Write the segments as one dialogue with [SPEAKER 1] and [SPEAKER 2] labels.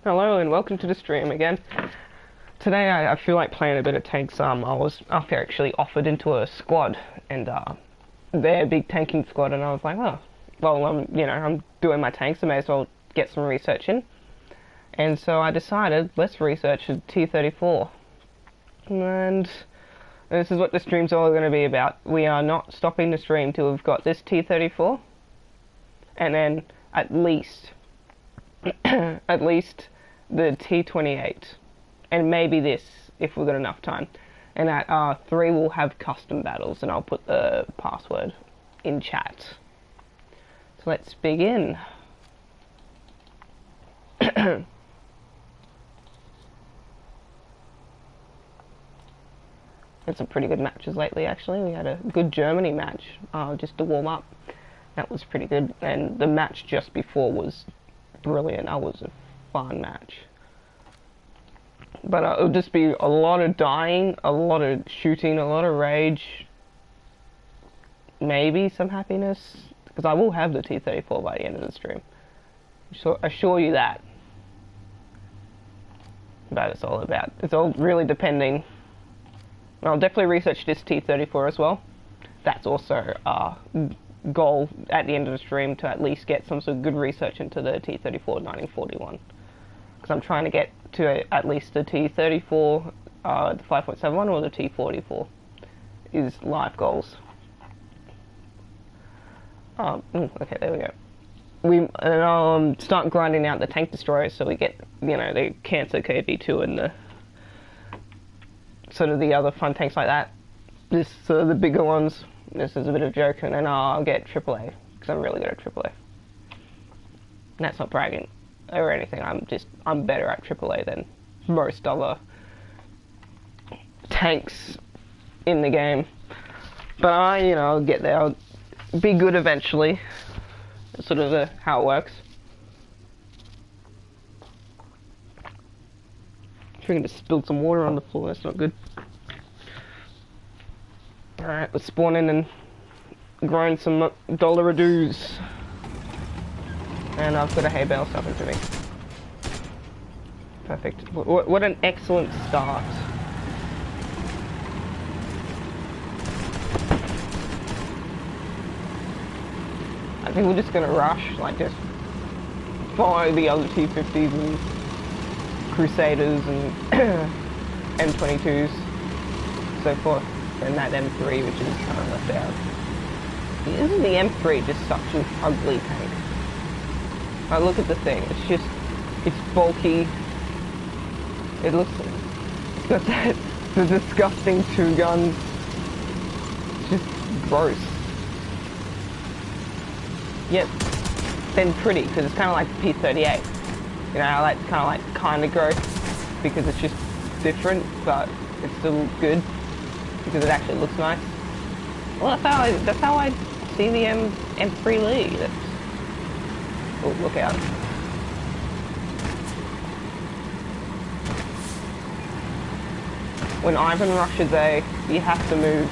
[SPEAKER 1] Hello and welcome to the stream again. Today I feel like playing a bit of tanks. I was actually offered into a squad, and they're a big tanking squad, and I was like, oh, well, I'm doing my tanks, I may as well get some research in. And so I decided, let's research a T-34. And this is what the stream's all going to be about. We are not stopping the stream till we've got this T-34, and then at least the T-28, and maybe this if we've got enough time. And at R3 we'll have custom battles, and I'll put the password in chat. So let's begin. Had some pretty good matches lately, actually. We had a good Germany match just to warm up. That was pretty good, and the match just before was brilliant. That was a fun match. But it'll just be a lot of dying, a lot of shooting, a lot of rage, maybe some happiness, because I will have the T-34 by the end of the stream. So assure you that. But it's all really depending. I'll definitely research this T-34 as well. That's also a goal at the end of the stream, to at least get some sort of good research into the T-34 1941. Because I'm trying to get to at least the T-34, the 5.71 or the T-44 is life goals. Okay, there we go. I'll start grinding out the tank destroyers so we get, the Cancer KV2 and the sort of the other fun tanks like that. This the bigger ones. This is a bit of a joke, and then I'll get AAA because I'm really good at AAA. And that's not bragging or anything. I'm better at AAA than most other tanks in the game. But I'll get there. I'll be good eventually. That's sort of how it works. I'm trying to spill some water on the floor. That's not good. Alright, let's spawn in and grind some dollar-a-doos. And I've got a hay bale stuff into me. Perfect. What an excellent start. I think we're just gonna rush, just follow the other T-50s and Crusaders and M22s, so forth. And that M3, which is kind of left out. Isn't the M3 just such an ugly tank? Look at the thing. It's bulky. It's got the disgusting two guns. It's just gross. Yet, then pretty, because it's kind of like the P-38. I like kind of gross, because it's just different, but it's still good. Because it actually looks nice. Well, that's how I see the M3 Lee. Oh, look out! When Ivan rushes A, you have to move.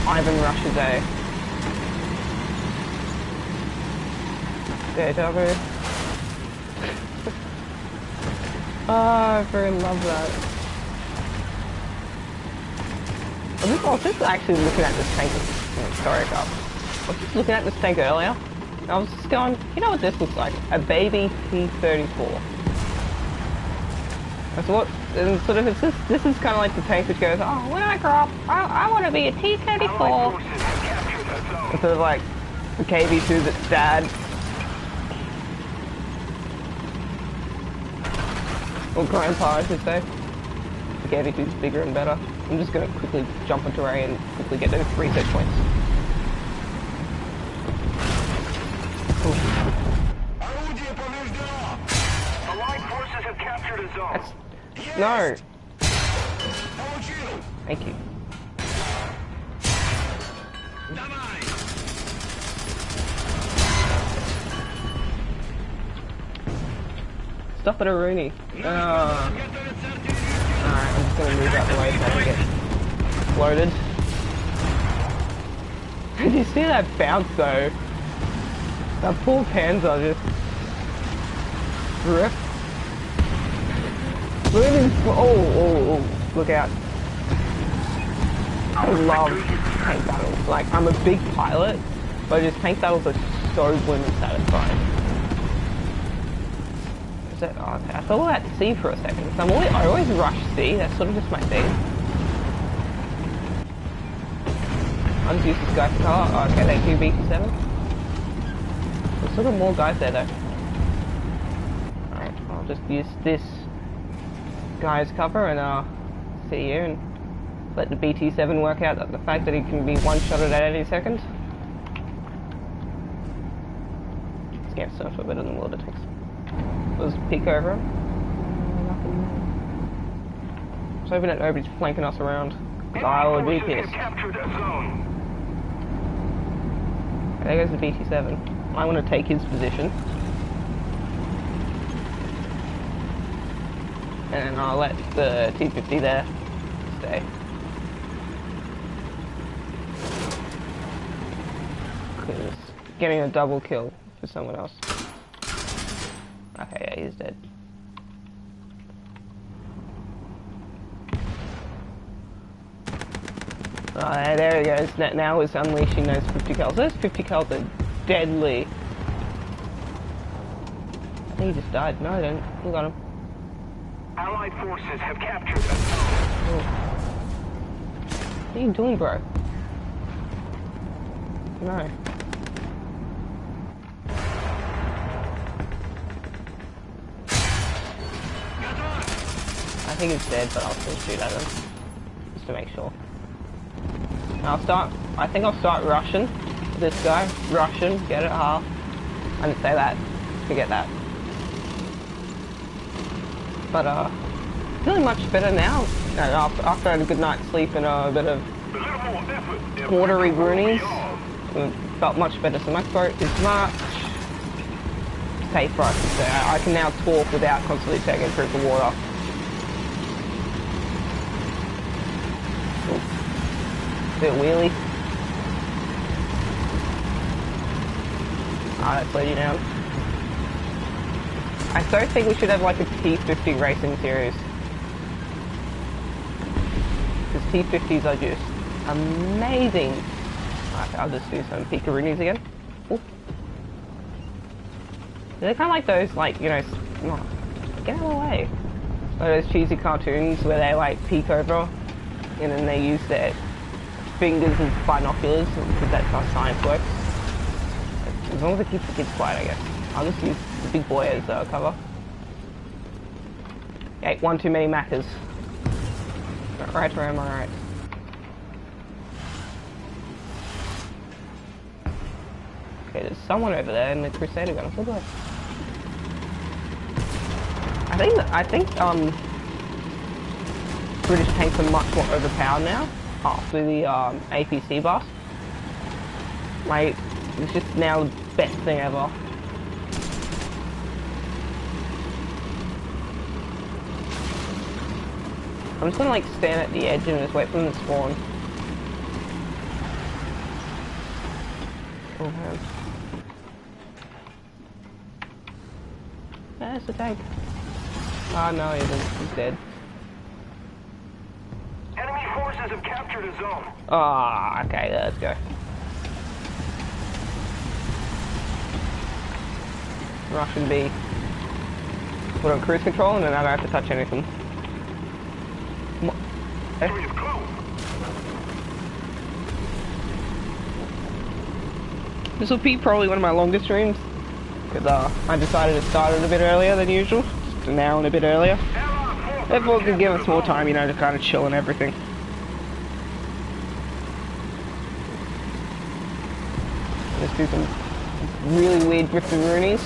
[SPEAKER 1] Ivan rushes A. Deja vu. Oh, I very love that. I was just actually looking at this tank. Sorry, guys. I was just looking at this tank earlier. And I was just going, you know what this looks like? A baby T-34. That's what, and sort of, this is kind of like the tank which goes, oh, when I grow up, I want to be a T-34. Instead of like the KV2 that's dad. Or grandpa, I should say. The KV2's bigger and better. I'm just going to quickly jump into array and quickly get those research points.
[SPEAKER 2] Allied forces have captured a zone.
[SPEAKER 1] No. Thank you. Stop it, a Rooney. Alright, I'm just gonna move out the way so I can get loaded. Did you see that bounce though? That poor Panzer just ripped. Oh, look out. I love tank battles. Like, I'm a big pilot, but just tank battles are so blooming satisfying. Is that, oh, okay. I thought about C for a second. So I always rush C, that's sort of just my thing. I'll just use this guy for cover. Oh, okay, thank you, BT7. There's sort of more guys there though. Alright, I'll just use this guy's cover and see you and let the BT7 work out the fact that he can be one-shotted at any second. This game's so much better than World Tanks. Let's peek over him. Nothing. Just hoping that nobody's flanking us around, because I would be pissed. There goes the BT7. I want to take his position. And I'll let the T-50 there stay. Because getting a double kill for someone else. Okay, yeah, he's dead. Oh, there he goes. Now it's unleashing those 50 cals. Those 50 cals are deadly. I think he just died. No, he didn't. We got him.
[SPEAKER 2] Allied forces have captured us.
[SPEAKER 1] Oh. What are you doing, bro? No. I think it's dead, but I'll still shoot at him. Just to make sure. I think I'll start rushing this guy. Russian, get it half. I didn't say that. Forget that. But, feeling much better now. After I had a good night's sleep and a bit of watery brunies. Felt much better. So my throat is much safer, I should say. I can now talk without constantly taking a drink of water. Bit wheelie. Ah, that's letting you down. I so think we should have like a T50 racing series. Because T50s are just amazing. Okay, I'll just do some picaroonies again. Ooh. They're kind of like those, like, you know, oh, get out of the way. Like those cheesy cartoons where they like peek over and then they use their fingers as binoculars, because that's how science works. As long as it keeps the kids quiet, I guess. I'll just use the big boy as cover. Ate one too many Maccas. Right, where am I right? Okay, there's someone over there in the Crusader gun. What do I think British tanks are much more overpowered now after the APC bust. Like, it's just now the best thing ever. I'm just gonna like stand at the edge and just wait for them to spawn. Oh man. There's the tank. Oh no, he isn't. He's dead.
[SPEAKER 2] Enemy forces have captured a zone.
[SPEAKER 1] Ah, oh, okay, let's go. Russian B. Put on cruise control and then I don't have to touch anything. This will be probably one of my longest streams, because I decided to start it a bit earlier than usual, just an hour and a bit earlier. Therefore it can give us more time, you know, to kind of chill and everything. Let's do some really weird drifteroonies.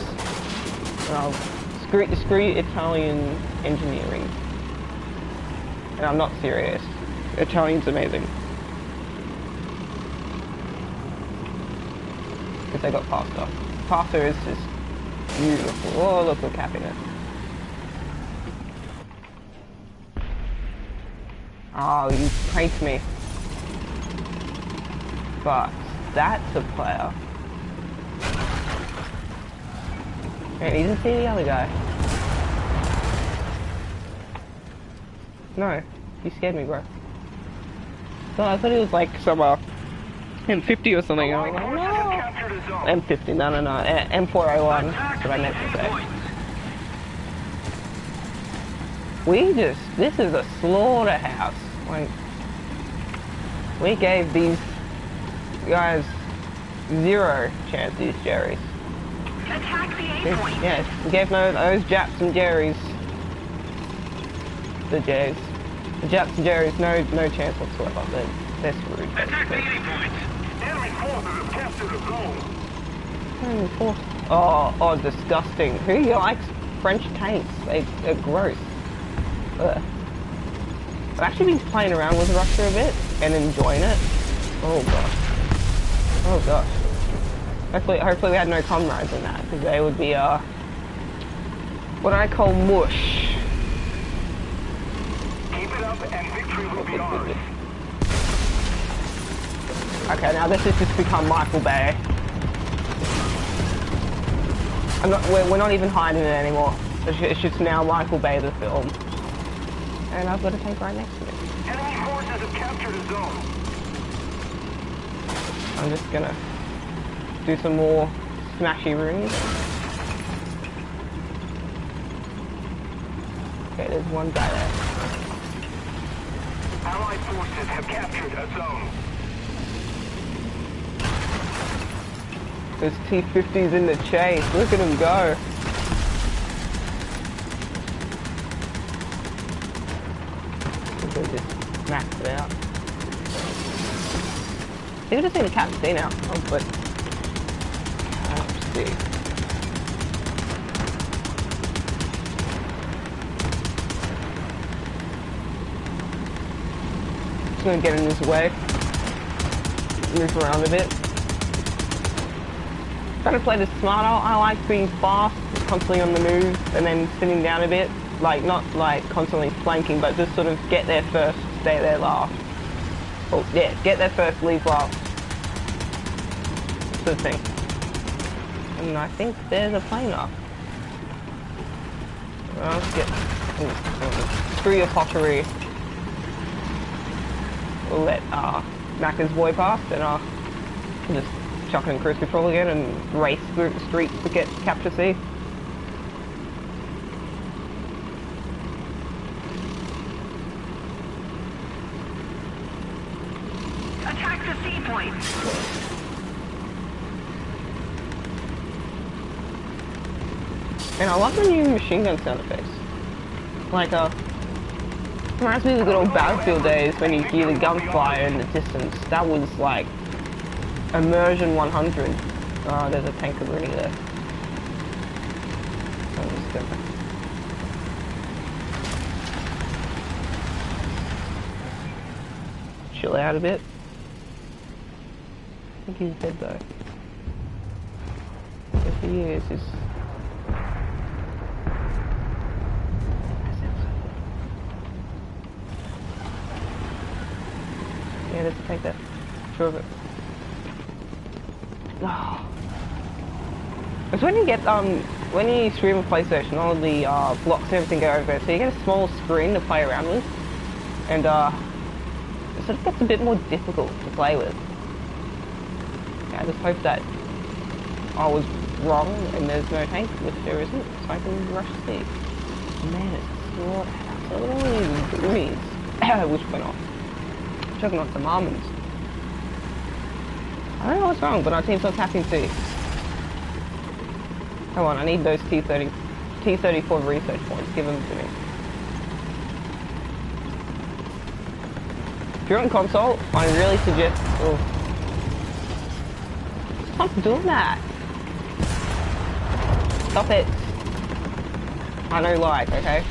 [SPEAKER 1] And I'll screw Italian engineering. And I'm not serious. Italian's amazing. Because they got pasta. Pasta is just beautiful. Oh, look, we're capping it. Oh, you pranked me. But that's a player. Wait, he didn't see the other guy. No, you scared me, bro. So I thought he was like some M50 or something. I was like,
[SPEAKER 2] Forces have captured a zone.
[SPEAKER 1] M50, no. M401. That's what I meant to say. This is a slaughterhouse. Like, we gave these guys 0 chance, these Jerrys.
[SPEAKER 3] Attack the A point.
[SPEAKER 1] Yes, we gave those Japs and Jerrys. The J's. The Japs and Jerrys, no chance whatsoever. They're screwed.
[SPEAKER 2] Attack the A point. Enemy forces have captured a zone.
[SPEAKER 1] Oh, disgusting. Who likes French tanks? They're gross. Ugh. I've actually been playing around with Russia a bit and enjoying it. Oh gosh. Hopefully we had no comrades in that, because they would be what I call mush.
[SPEAKER 2] Keep it up and victory will be ours.
[SPEAKER 1] Okay, now this has just become Michael Bay. We're not even hiding it anymore. It's just now Michael Bay the film. And I've got a tank right next to me.
[SPEAKER 2] Enemy forces have captured a zone.
[SPEAKER 1] I'm just gonna do some more smashy rooms. Okay, there's one guy there.
[SPEAKER 2] Allied forces have captured a zone.
[SPEAKER 1] There's T-50s in the chase. Look at him go. They just maxed it out. I think I just need a Cap C now. Oh, but Cap C. Just gonna get in his way. Move around a bit. Trying to play this smarter. I like being fast, constantly on the move, and then sitting down a bit. Like, not like constantly flanking, but just sort of get there first, stay there last. Oh, yeah, get there first, leave last. Sort of thing. And I think there's a plane up. Well, let's get... Screw your pottery. We'll let Macca's boy past, and we'll just chuck it in cruise control again and race through the streets to get Capture C.
[SPEAKER 3] Attack the C point.
[SPEAKER 1] And I love the new machine gun sound effects. Like, reminds me of the good old Battlefield days when you hear the gunfire in the distance. That was like Immersion 100. Oh, there's a tank already there. I'm just gonna... chill out a bit. I think he's dead though. If he is, he's... yeah, let's take that. Sure of it. Oh. It's when you get when you stream a PlayStation, all the blocks and everything go over, so you get a small screen to play around with, and it sort of gets a bit more difficult to play with. Yeah, I just hope that I was wrong and there's no tank, which there isn't, so I can rush C. Man, it's a slaughterhouse. Look at all these boomies, which went off. Choking on some almonds. I don't know what's wrong, but our team's not tapping C. Come on, I need those T-34 research points. Give them to me. If you're on console, I really suggest... oh. Stop doing that! Stop it! I know like, okay?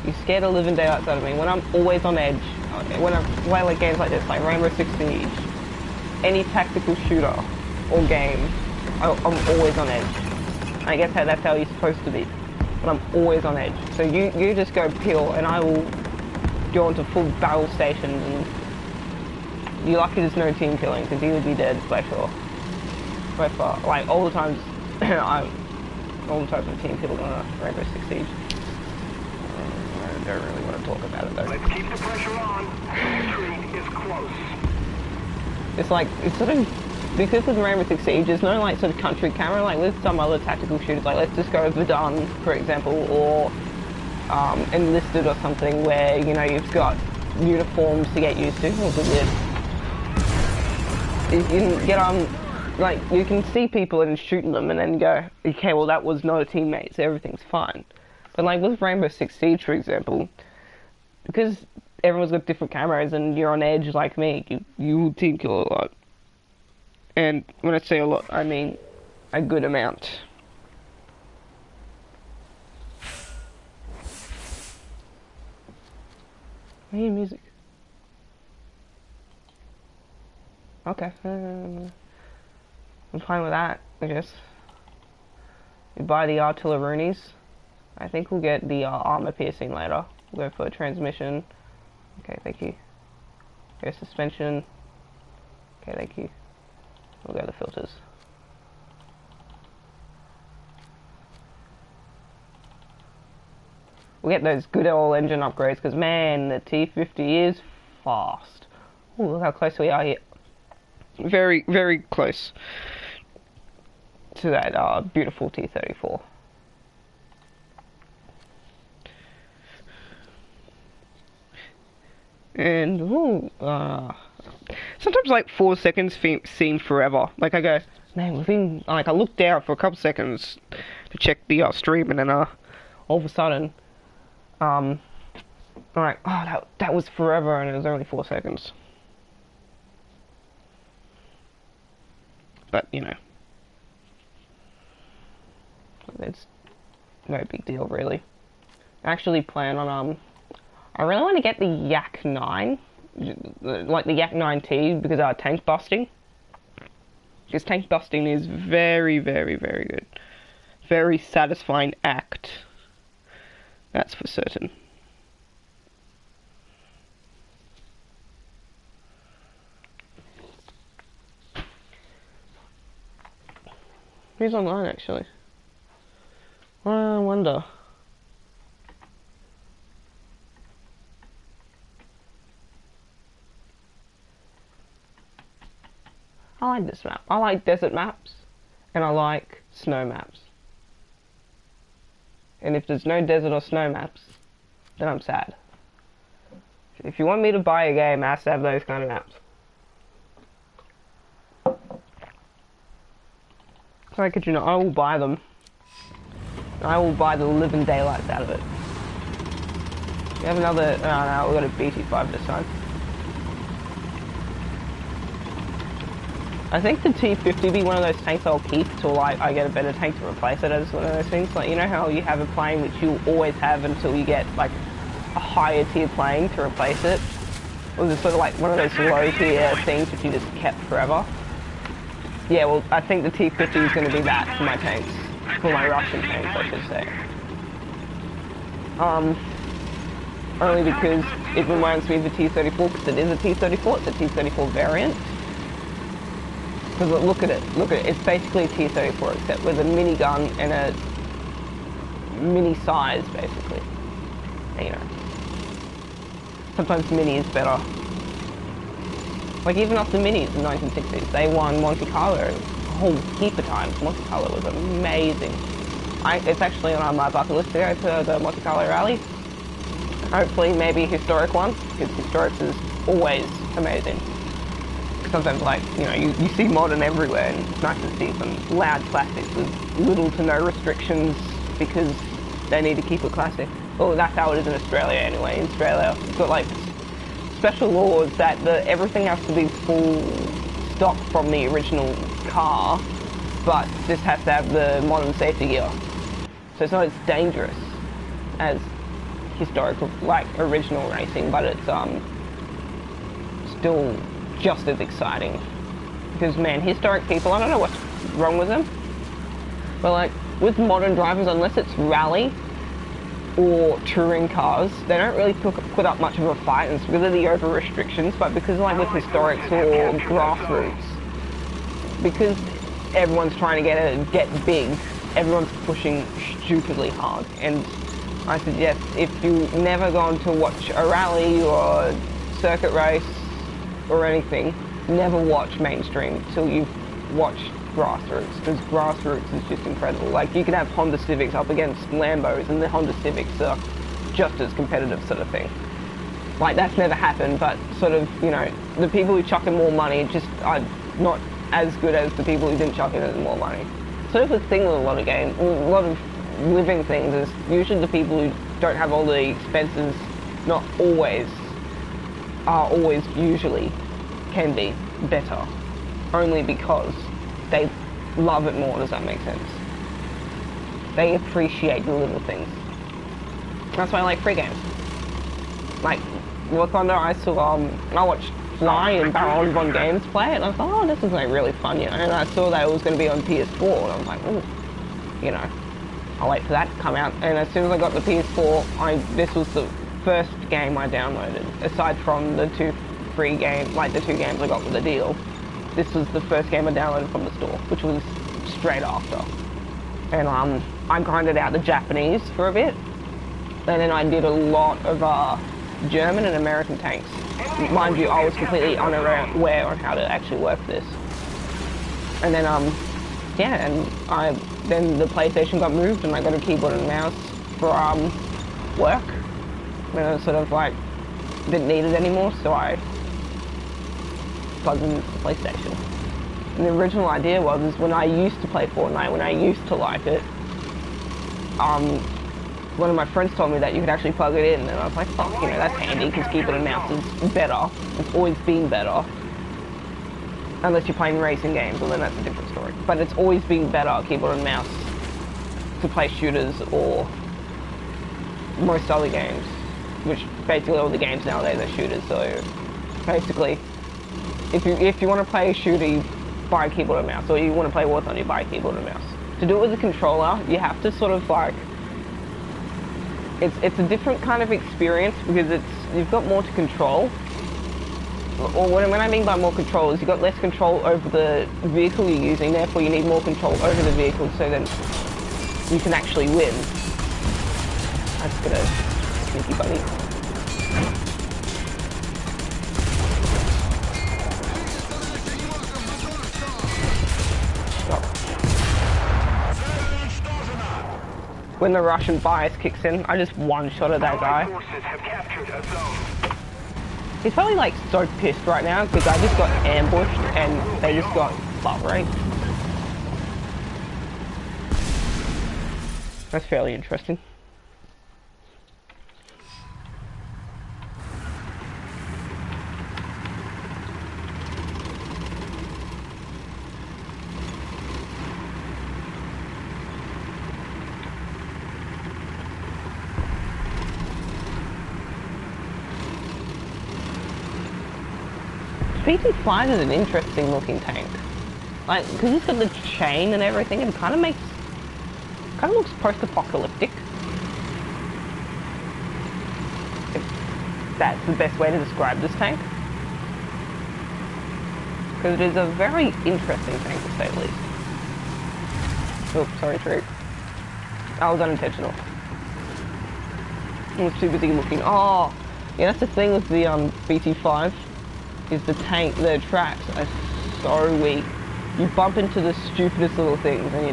[SPEAKER 1] You scared the living daylights out of me when I'm always on edge. Okay, when I play like games like this, like Rainbow Six Siege, any tactical shooter or game, I'm always on edge. I guess that's how you're supposed to be, but I'm always on edge. So you just go peel, and I will go into full barrel stations, and you're lucky there's no team killing, because you would be dead by sure. By far, like all the times, all the times the team killed on Rainbow Six Siege. I don't really want to talk about out of those.
[SPEAKER 2] Let's keep the pressure on. Retreat is close.
[SPEAKER 1] It's like, it's sort of, because with Rainbow Six Siege, there's no like sort of country camera, like with some other tactical shooters, like let's just go Verdun, for example, or Enlisted or something, where, you know, you've got uniforms to get used to. Oh, good lord. You can get like, you can see people and shooting them and then go, okay, well that was not a teammate, so everything's fine. But like with Rainbow Six Siege, for example, because everyone's got different cameras and you're on edge like me, you team kill a lot. And when I say a lot, I mean a good amount. I hear music. Okay. I'm fine with that, I guess. We buy the artilleroonies. I think we'll get the armor piercing later. We'll go for transmission. Okay, thank you. Go suspension. Okay, thank you. We'll go to filters. We'll get those good old engine upgrades, because man, the T50 is fast. Ooh, look how close we are here. Very, very close to that beautiful T-34. And sometimes like 4 seconds seem forever. Like I go, man, we've been, like I look down for a couple seconds to check the stream, and then all of a sudden, I'm like, oh, that was forever, and it was only 4 seconds. But you know, it's no big deal really. I actually plan on I really want to get the Yak 9, like the Yak 9T, because tank busting. Because tank busting is very, very, very good. Very satisfying act. That's for certain. Who's online actually? I wonder. I like this map. I like desert maps, and I like snow maps. And if there's no desert or snow maps, then I'm sad. If you want me to buy a game, it has to have those kind of maps. So I kid you not, I will buy them. I will buy the living daylights out of it. We have another, no, we've got a BT5 this time. I think the T50 will be one of those tanks I'll keep till like I get a better tank to replace it as one of those things. Like, you know how you have a plane which you'll always have until you get like a higher tier plane to replace it? Or is it sort of like one of those low tier things which you just kept forever? Yeah, well, I think the T50 is going to be that for my tanks. For my Russian tanks, I should say. Only because it reminds me of the T-34, because it is a T-34, it's a T-34 variant. Because look at it, it's basically a T-34 except with a minigun and a mini size, basically. And, you know, sometimes mini is better. Like even up the minis in the 1960s, they won Monte Carlo a whole heap of times. Monte Carlo was amazing. It's actually on my bucket list to go to the Monte Carlo rally. Hopefully maybe a historic one, because historics is always amazing. Sometimes, like, you know, you see modern everywhere, and it's nice to see some loud classics with little to no restrictions because they need to keep it classic. Well, that's how it is in Australia anyway. In Australia, you've got like special laws that everything has to be full stock from the original car, but this has to have the modern safety gear. So it's not as dangerous as historical, like original racing, but it's still just as exciting. Because man, historic people, I don't know what's wrong with them, but like with modern drivers, unless it's rally or touring cars, they don't really put up much of a fight, and it's because of the over restrictions. But because like with historics or grassroots, because everyone's trying to get big, everyone's pushing stupidly hard, and I suggest if you've never gone to watch a rally or circuit race or anything, never watch mainstream till you've watched grassroots, because grassroots is just incredible. Like, you can have Honda Civics up against Lambos and the Honda Civics are just as competitive, sort of thing. Like, that's never happened, but sort of, you know, the people who chuck in more money just are not as good as the people who didn't chuck in more money. Sort of the thing with a lot of games, a lot of living things, is usually the people who don't have all the expenses, not always, are always usually can be better, only because they love it more. Does that make sense? They appreciate the little things. That's why I like free games. Like WarThunder, I watched Fly and Baron Von Games play it, and I thought, oh, this is like really fun, you know. And I saw that it was going to be on PS4, and I was like, oh, you know, I'll wait for that to come out. And as soon as I got the PS4, this was the first game I downloaded, aside from the two free games, like the 2 games I got with the deal. This was the first game I downloaded from the store, which was straight after. And I grinded out the Japanese for a bit, and then I did a lot of German and American tanks. Mind you, I was completely unaware on how to actually work this. And then yeah, and then the PlayStation got moved, and I got a keyboard and mouse for work. And I was sort of like didn't need it anymore, so I plugged in the PlayStation. And the original idea was when I used to play Fortnite, when I used to like it, one of my friends told me that you could actually plug it in, and I was like, fuck, you know, that's handy, because keyboard and mouse is better. It's always been better. Unless you're playing racing games, well then that's a different story. But it's always been better, keyboard and mouse, to play shooters or most other games. Which basically all the games nowadays are shooters, so basically, if you want to play a shooter, you buy a keyboard and mouse, or you want to play WarThunder, you buy a keyboard and mouse. To do it with a controller, you have to sort of like, it's a different kind of experience, because you've got more to control. Or when I mean by more control is you've got less control over the vehicle you're using, therefore you need more control over the vehicle so then you can actually win. That's gonna sneaky bunny. When the Russian bias kicks in, I just one-shotted that guy. He's probably like so pissed right now because I just got ambushed and they just got butt raped. That's fairly interesting. PT5 is an interesting looking tank. Like, because he's got the chain and everything, it kind of looks post-apocalyptic. If that's the best way to describe this tank. Because it is a very interesting tank, to say the least. Oh, sorry, True. That was unintentional. I was too busy looking. Oh, yeah, that's the thing with the BT5. Is the tracks are so weak. You bump into the stupidest little things and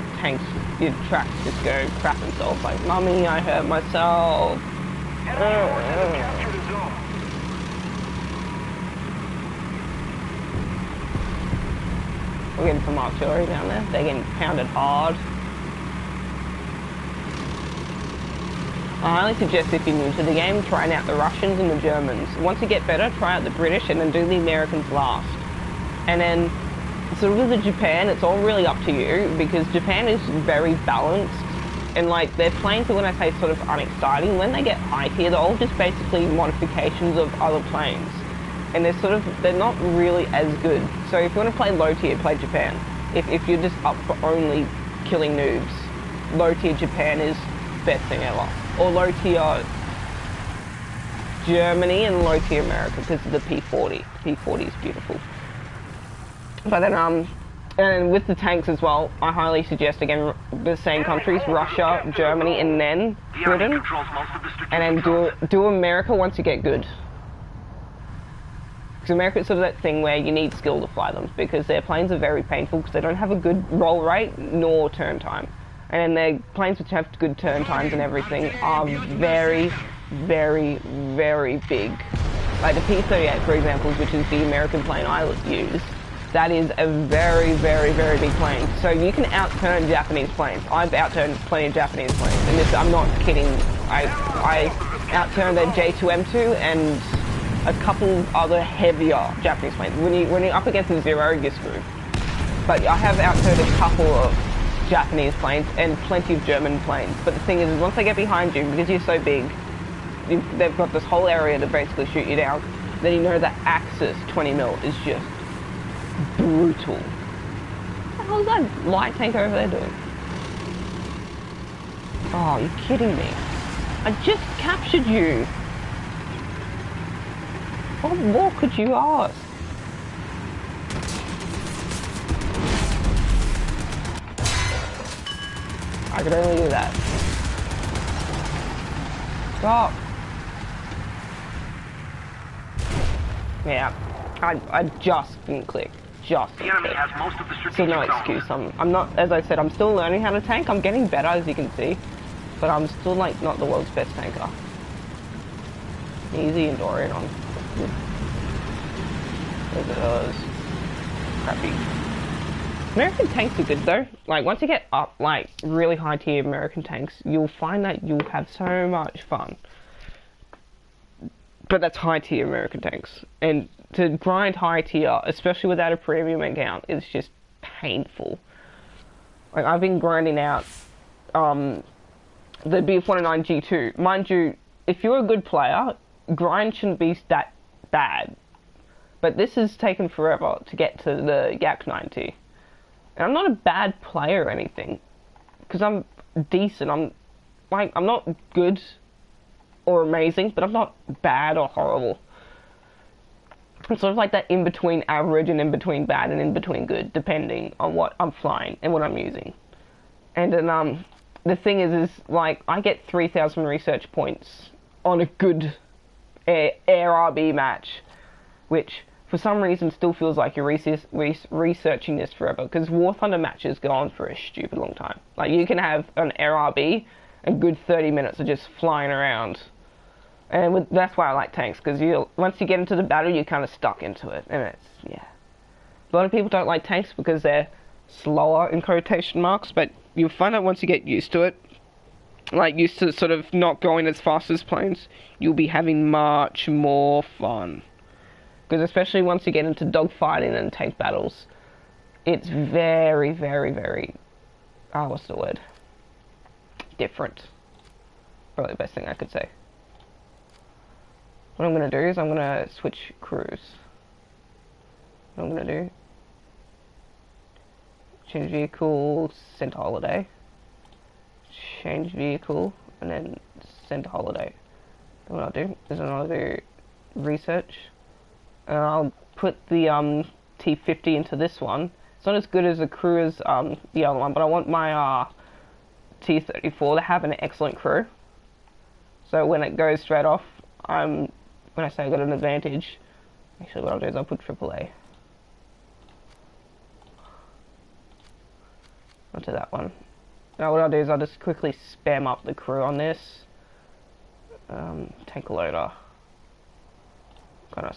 [SPEAKER 1] your tracks just go crap themselves. Like, mummy, I hurt myself. We're getting some artillery down there. They're getting pounded hard. I highly suggest if you're new to the game, trying out the Russians and the Germans. Once you get better, try out the British and then do the Americans last. And then, sort of with the Japan, it's all really up to you, because Japan is very balanced. And like, their planes are, when I say sort of unexciting, when they get high tier, they're all just basically modifications of other planes. And they're not really as good. So if you want to play low tier, play Japan. If you're just up for only killing noobs, low tier Japan is best thing ever. Or low tier Germany and low tier America, because of the P40. The P40 is beautiful. But then And with the tanks as well, I highly suggest, again, the same countries, Russia, Germany, and then
[SPEAKER 2] The Army
[SPEAKER 1] Britain.
[SPEAKER 2] controls most of the
[SPEAKER 1] And then
[SPEAKER 2] strategic
[SPEAKER 1] do America once you get good. Because America is sort of that thing where you need skill to fly them, because their planes are very painful because they don't have a good roll rate nor turn time. And then their planes which have good turn times and everything are very, very, very big. Like the P-38, for example, which is the American plane I use, that is a very, very, very big plane. So you can outturn Japanese planes. I've outturned plenty of Japanese planes, and this, I'm not kidding. I outturned a J2M2 and a couple other heavier Japanese planes. When you're up against a Zero, you're screwed. But I have outturned a couple of Japanese planes and plenty of German planes. But the thing is once they get behind you, because you're so big, they've got this whole area to basically shoot you down. Then you know that Axis 20mm is just brutal. What the hell is that light tank over there doing? Oh, you're kidding me. I just captured you. What more could you ask? I could only do that. Stop. Yeah, I just didn't click. Just
[SPEAKER 2] The
[SPEAKER 1] didn't
[SPEAKER 2] enemy
[SPEAKER 1] click.
[SPEAKER 2] has most of the strategic
[SPEAKER 1] Still no
[SPEAKER 2] zones.
[SPEAKER 1] excuse. I'm not, as I said, I'm still learning how to tank. I'm getting better, as you can see. But I'm still, like, not the world's best tanker. Easy and Dorian on. Look at those. Crappy. American tanks are good though. Like once you get up like really high tier American tanks, you'll find that you'll have so much fun. But that's high tier American tanks. And to grind high tier, especially without a premium account, is just painful. Like I've been grinding out the BF-109 G2. Mind you, if you're a good player, grind shouldn't be that bad. But this has taken forever to get to the Yak 90. And I'm not a bad player or anything. Because I'm decent. I'm not good or amazing, but I'm not bad or horrible. It's sort of like that in-between average and in-between bad and in-between good, depending on what I'm flying and what I'm using. And then, the thing is like, I get 3,000 research points on a good Air RB match, which for some reason still feels like you're researching this forever, because WarThunder matches go on for a stupid long time. Like you can have an Air RB, a good 30 minutes of just flying around, and that's why I like tanks, because once you get into the battle, you're kind of stuck into it, and it's, yeah. A lot of people don't like tanks because they're slower in quotation marks, but you'll find out once you get used to it, like used to sort of not going as fast as planes, you'll be having much more fun. Because especially once you get into dogfighting and tank battles, it's very, very, very, what's the word? Different. Probably the best thing I could say. What I'm going to do is I'm going to switch crews. What I'm going to do, change vehicle, send to holiday. Change vehicle, and then send to holiday. And what I'll do is I'll do research. And I'll put the T50 into this one. It's not as good as a crew as the other one, but I want my T34 to have an excellent crew. So when it goes straight off, when I say I got an advantage, actually what I'll do is I'll put AAA onto that one. Now what I'll do is I'll just quickly spam up the crew on this. Tank loader.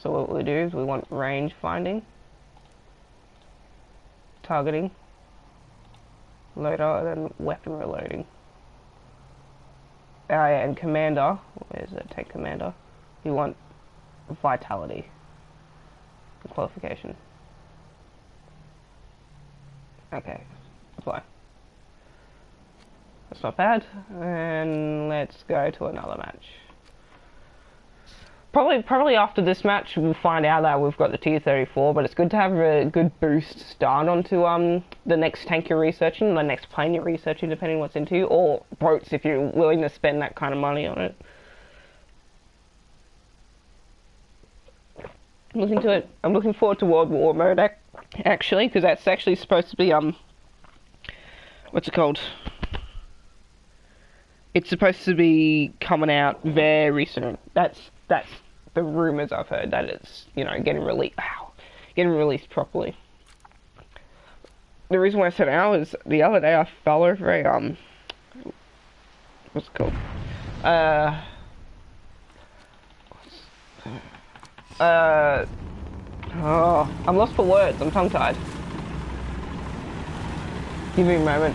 [SPEAKER 1] So what we do is we want range finding, targeting, loader, and then weapon reloading. And commander, where's that tank commander? You want vitality, qualification. Okay, apply. That's not bad, and let's go to another match. Probably after this match we'll find out that we've got the T-34, but it's good to have a good boost start onto the next tank you're researching, the next plane you're researching, depending on what's into you, or boats if you're willing to spend that kind of money on it. I'm looking forward to World War mode actually, because that's actually supposed to be what's it called? It's supposed to be coming out very soon. That's the rumors I've heard, that it's, you know, getting released properly. The reason why I said ow is the other day I fell over a what's it called? Oh, I'm lost for words. I'm tongue-tied. Give me a moment.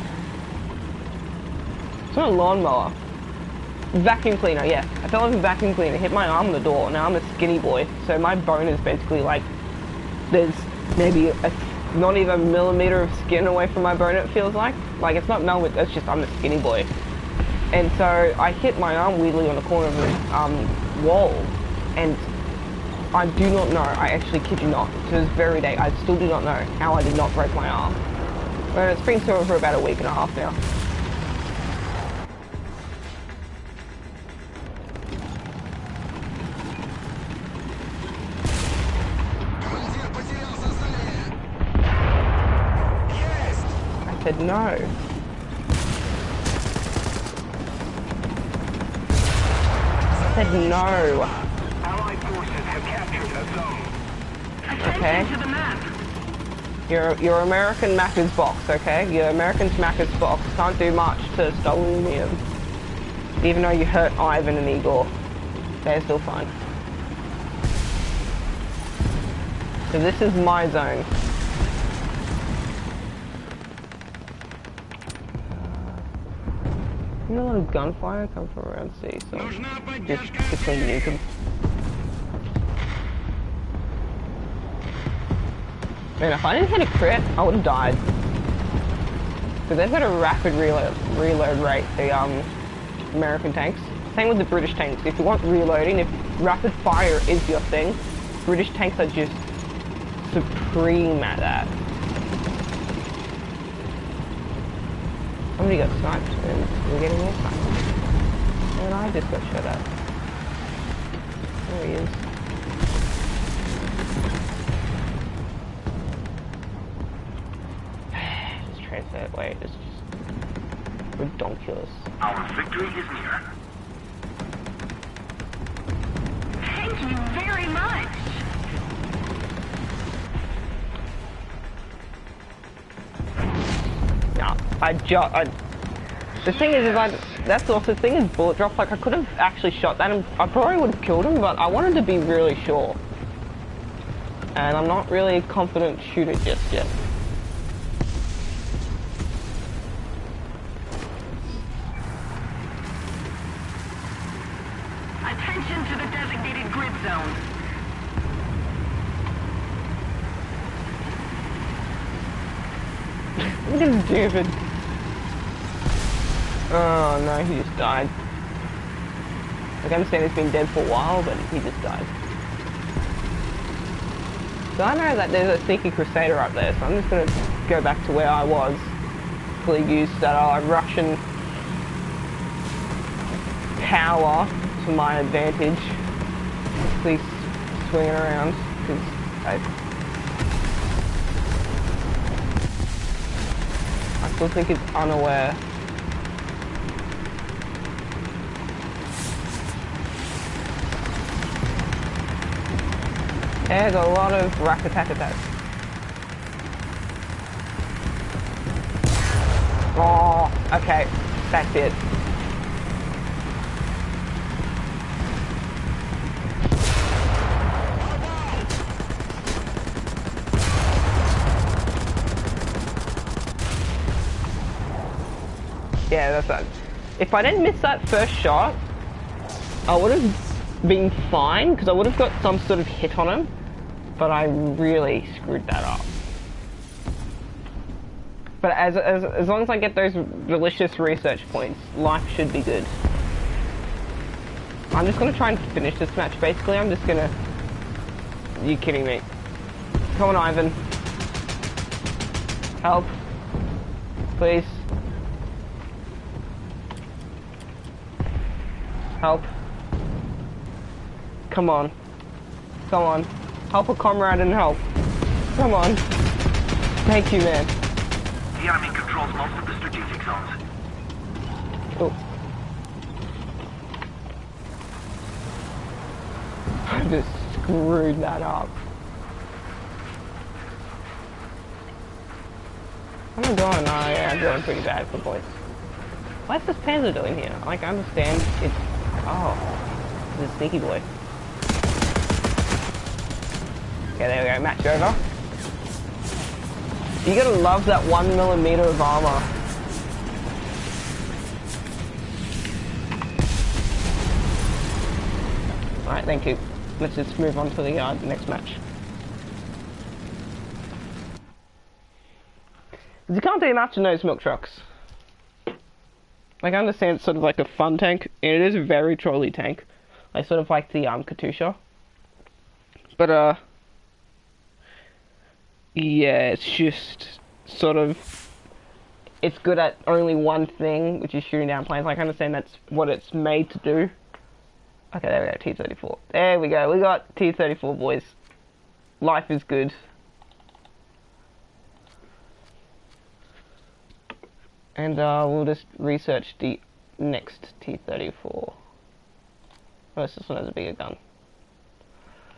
[SPEAKER 1] It's not a lawnmower. Vacuum cleaner, yeah. I fell over a vacuum cleaner, hit my arm on the door. Now I'm a skinny boy, so my bone is basically like, there's maybe not even a millimeter of skin away from my bone, it feels like. Like, it's not millimeter, it's just I'm a skinny boy. And so I hit my arm weirdly on the corner of the wall, and I do not know, I actually kid you not, to this very day, I still do not know how I did not break my arm. But it's been sore for about a week and a half now. I said no. I said no.
[SPEAKER 2] Allied forces have captured a zone.
[SPEAKER 1] Okay.
[SPEAKER 3] Attention to the map.
[SPEAKER 1] Your American Macca's box, okay? Your American Macca's box can't do much to Stolonium. Even though you hurt Ivan and Igor, they're still fine. So this is my zone. You know, a lot of gunfire come from around C, so just between nuke them. Man, if I didn't hit a crit, I would have died. Because they've got a rapid reload rate, the American tanks. Same with the British tanks. If you want reloading, if rapid fire is your thing, British tanks are just supreme at that. Somebody got sniped and we're getting more sniped. And I just got shot at. There he is. Just transfer, wait, it's just ridiculous.
[SPEAKER 2] Our victory is near.
[SPEAKER 3] Thank you very much.
[SPEAKER 1] No, the thing is that's also the thing is bullet drop, like I could have actually shot that and I probably would have killed him, but I wanted to be really sure. And I'm not really a confident shooter just yet.
[SPEAKER 3] Attention to the designated grid zone.
[SPEAKER 1] Look at this stupid. Oh no, he just died. Like, I understand he's been dead for a while, but he just died. So I know that there's a sneaky crusader up there, so I'm just gonna go back to where I was. Hopefully use that Russian power to my advantage. Please swing it around, because I still think it's unaware. Yeah, got a lot of rack attack attacks. Oh, okay, that's it. Yeah, that's that. If I didn't miss that first shot, I would have been fine, because I would have got some sort of hit on him, but I really screwed that up. But as long as I get those delicious research points, life should be good. I'm just gonna try and finish this match, basically. I'm just gonna... You kidding me? Come on, Ivan. Help. Please. Help. Come on. Come on. Help a comrade and help. Come on. Thank you, man.
[SPEAKER 2] The enemy controls most of the strategic zones.
[SPEAKER 1] Oh. I just screwed that up. How am I doing? Oh yeah, I'm doing pretty bad for points. What's this Panzer doing here? Like, I understand it's... Oh. It's a sneaky boy. Okay, there we go. Match over. You gotta love that 1mm of armor. Alright, thank you. Let's just move on to the next match. You can't do much in those milk trucks. Like, I understand it's sort of like a fun tank, and it is a very trolley tank. I sort of like the Katusha. But yeah, it's just sort of, it's good at only one thing, which is shooting down planes. Like, I understand that's what it's made to do. Okay, there we go, T-34. There we go, we got T-34, boys. Life is good. And we'll just research the next T-34. Unless this one has a bigger gun.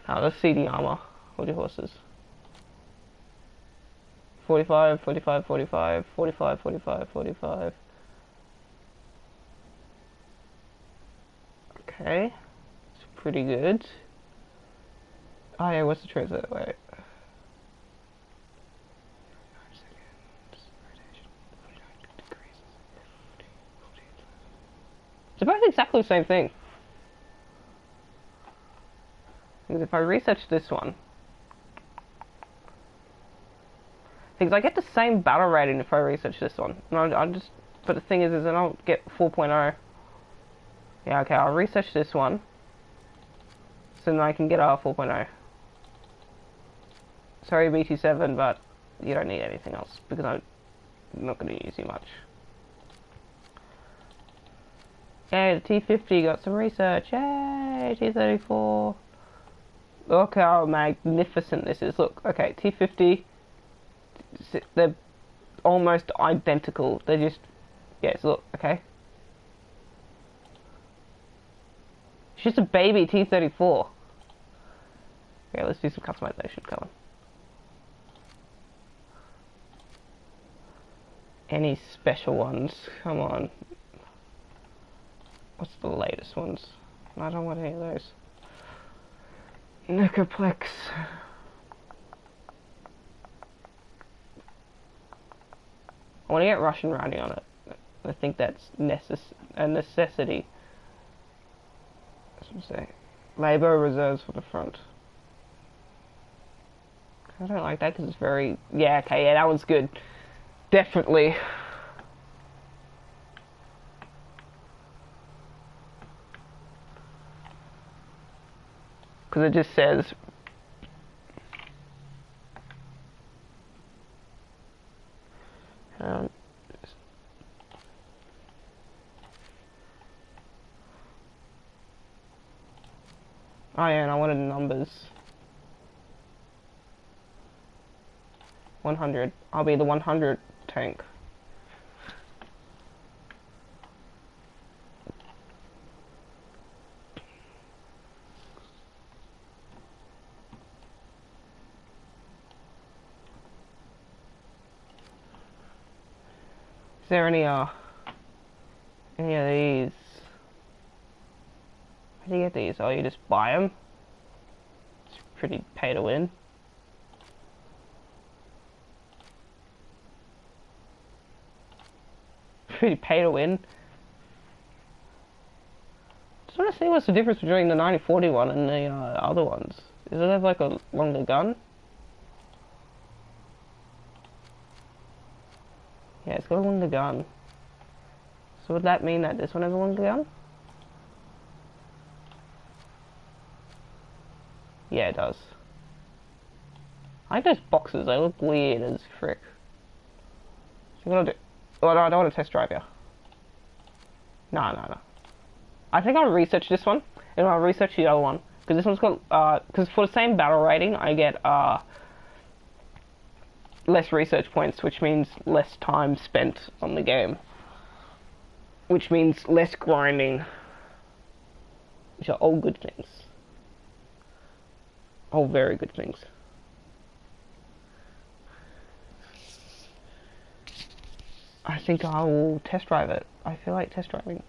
[SPEAKER 1] Let's see the armor. Hold your horses. 45, 45, 45, 45, 45, 45. Okay. It's pretty good. Oh yeah, what's the transit? Wait. They're both exactly the same thing. Because if I research this one, because I get the same battle rating if I research this one. And I just, but the thing is I don't get 4.0. Yeah, okay, I'll research this one, so then I can get a 4.0. Sorry, BT7, but you don't need anything else because I'm not going to use you much. Yay, the T50 got some research. Yay, T34. Look how magnificent this is. Look, okay, T50. They're almost identical. They're just, yes, look, okay. It's just a baby T34. Okay, let's do some customization. Come on. Any special ones? Come on. What's the latest ones? I don't want any of those. Necroplex. I want to get Russian writing on it. I think that's a necessity. That's what I'm saying. Labour reserves for the front. I don't like that because it's very... Yeah, okay, yeah, that one's good. Definitely. Because it just says... oh yeah, and I wanted numbers. 100. I'll be the 100 tank. Is there any of these? How do you get these? Oh, you just buy them? It's pretty pay to win. Pretty pay to win. Just want to see what's the difference between the 9040 one and the other ones. Does it have like a longer gun? Yeah, it's got a longer gun. So would that mean that this one has a longer gun? Yeah, it does. I like those boxes, they look weird as frick. So what do I do? Oh, no, I don't want to test drive here. No. I think I'll research this one, and I'll research the other one. Because this one's got, because for the same battle rating, I get, less research points, which means less time spent on the game. Which means less grinding. Which are all good things. All very good things. I think I will test drive it. I feel like test driving.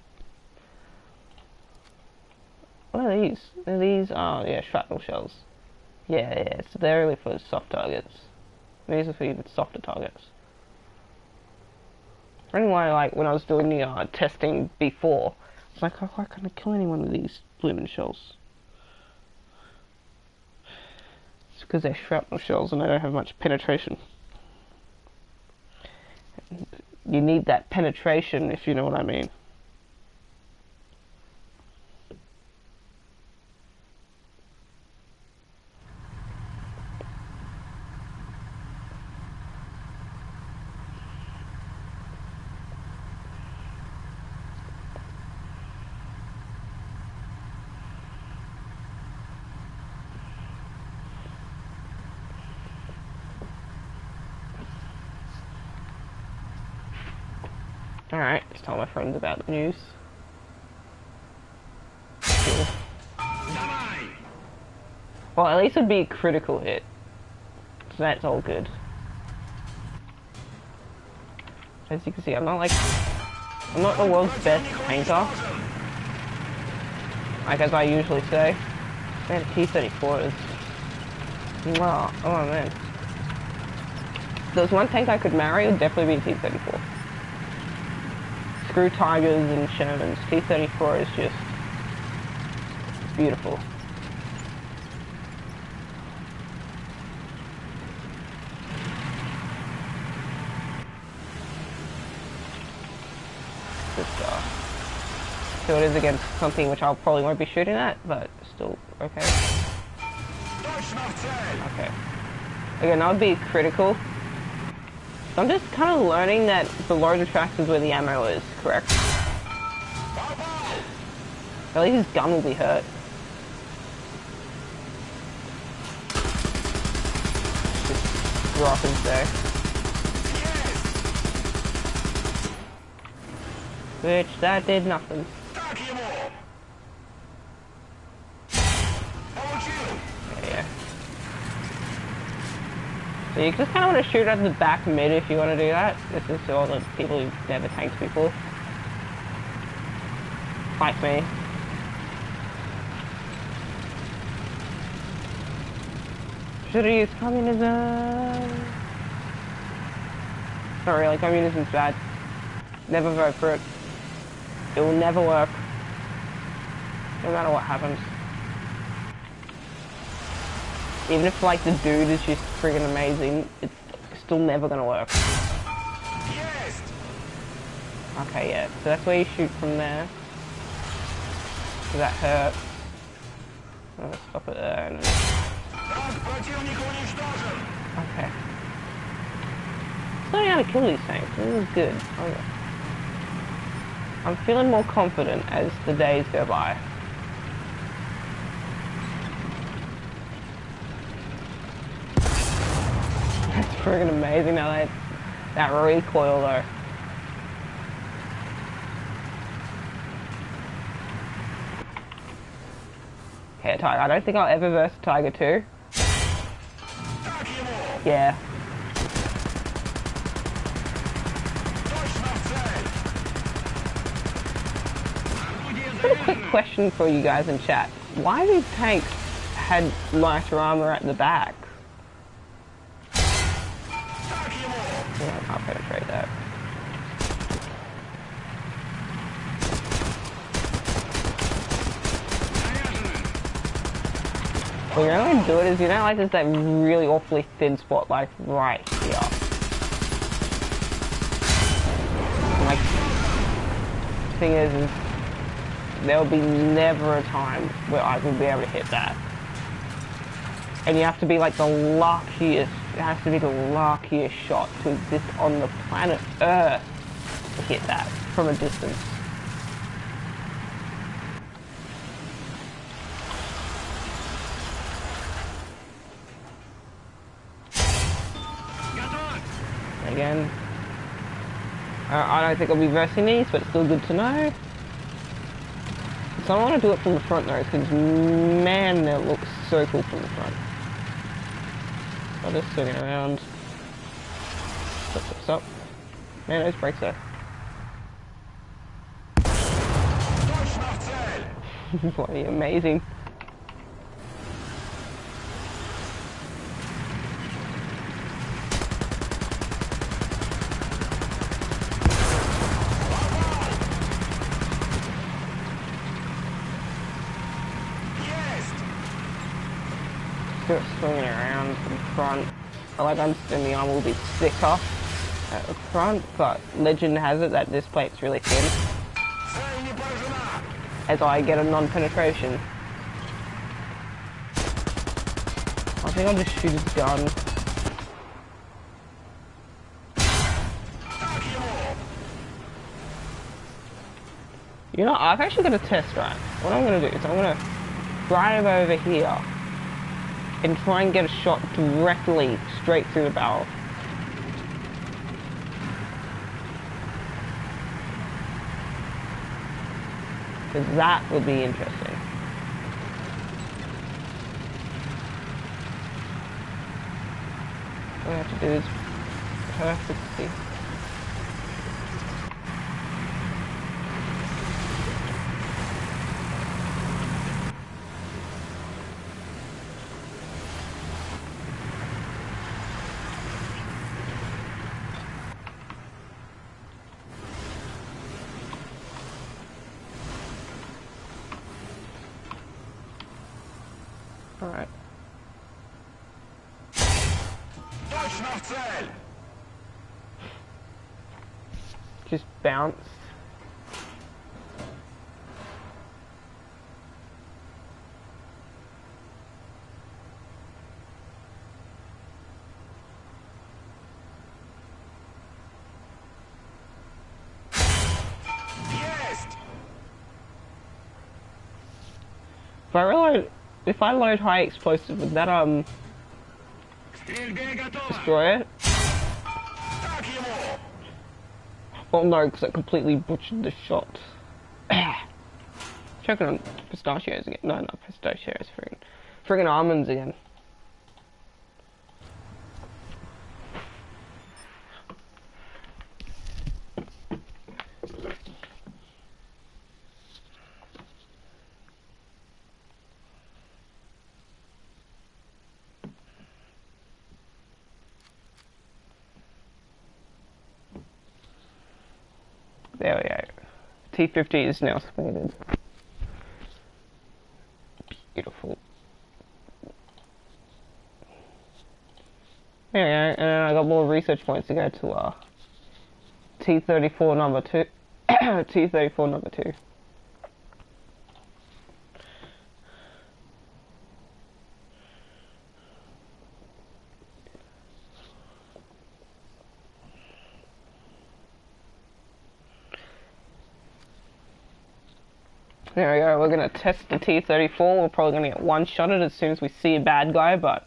[SPEAKER 1] What are these? Are these? Oh, yeah, shrapnel shells. Yeah, so they're really for soft targets. These are for even softer targets. Anyway, like, when I was doing the testing before, I was like, oh, why can't I kill anyone with these blooming shells? It's because they're shrapnel shells and they don't have much penetration. You need that penetration, if you know what I mean. Alright, let's tell my friends about the news. Cool. Well, at least it'd be a critical hit. So that's all good. As you can see, I'm not the world's best tanker. Like as I usually say. Man, T-34 is... Wow, oh man. If there's one tank I could marry, it would definitely be a T-34. Screw Tigers and Shermans. T-34 is just... It's beautiful. So it is against something which I probably won't be shooting at, but still okay. Okay. Again, that would be critical. So I'm just kind of learning that below the tracks is where the ammo is, correct? At least his gun will be hurt. Just drop his there. Which, that did nothing. Yeah. So you just kind of want to shoot at the back mid if you want to do that. This is for all the people who've never tanked before. Like me. Should have used communism. Not really, communism's bad. Never vote for it. It will never work. No matter what happens. Even if like the dude is just friggin' amazing, it's still never gonna work. Yes. Okay, yeah. So that's where you shoot from there. So that hurts. I'm gonna stop it there. And... Okay. Learning how to kill these things. This is good. Okay. I'm feeling more confident as the days go by. That's friggin' amazing now, that recoil though. Okay, Tiger. I don't think I'll ever verse Tiger 2. Yeah. Just a quick question for you guys in chat. Why do tanks had lighter armor at the back? Yeah, I can't penetrate that. What you're going to do it is, you know, like there's that really awfully thin spot, like right here. Like, the thing is there will be never a time where I will be able to hit that. And you have to be like the luckiest, it has to be the luckiest shot to exist on the planet Earth to hit that from a distance. again. I don't think I'll be versing these, but it's still good to know. So I want to do it from the front though, because man, that looks so cool from the front. I'll just swing it around. Stop. Man, those brakes are bloody amazing. Just swinging around from the front. I understand the armor will be thicker at the front, but legend has it that this plate's really thin. As I get a non-penetration. I think I'll just shoot his gun. You know, I've actually got a test, right? What I'm gonna do is I'm gonna drive over here and try and get a shot directly straight through the barrel. Because that would be interesting. All I have to do is perfectly. Alright. Just bounce. If I load high explosive, would that destroy it? Well, no, because it completely butchered the shot. Choking on pistachios again. No, not pistachios. Friggin' almonds again. There we go. T50 is now spawned. Beautiful. There we go, and then I got more research points to go to T34 number 2. T34 number 2. There we go, we're going to test the T34. We're probably going to get one-shotted as soon as we see a bad guy, but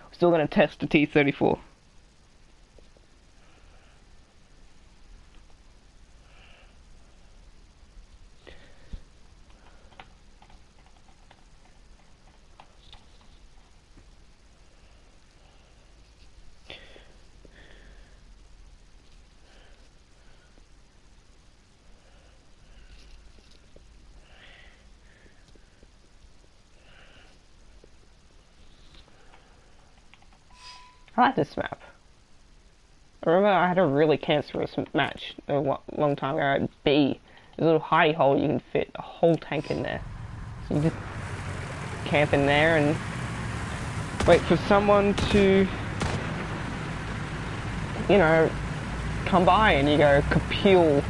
[SPEAKER 1] we're still going to test the T34. I like this map. I remember I had a really cancerous match a long time ago at B. There's a little hidey hole, you can fit a whole tank in there. So you just camp in there and wait for someone to, you know, come by and you go kapeel.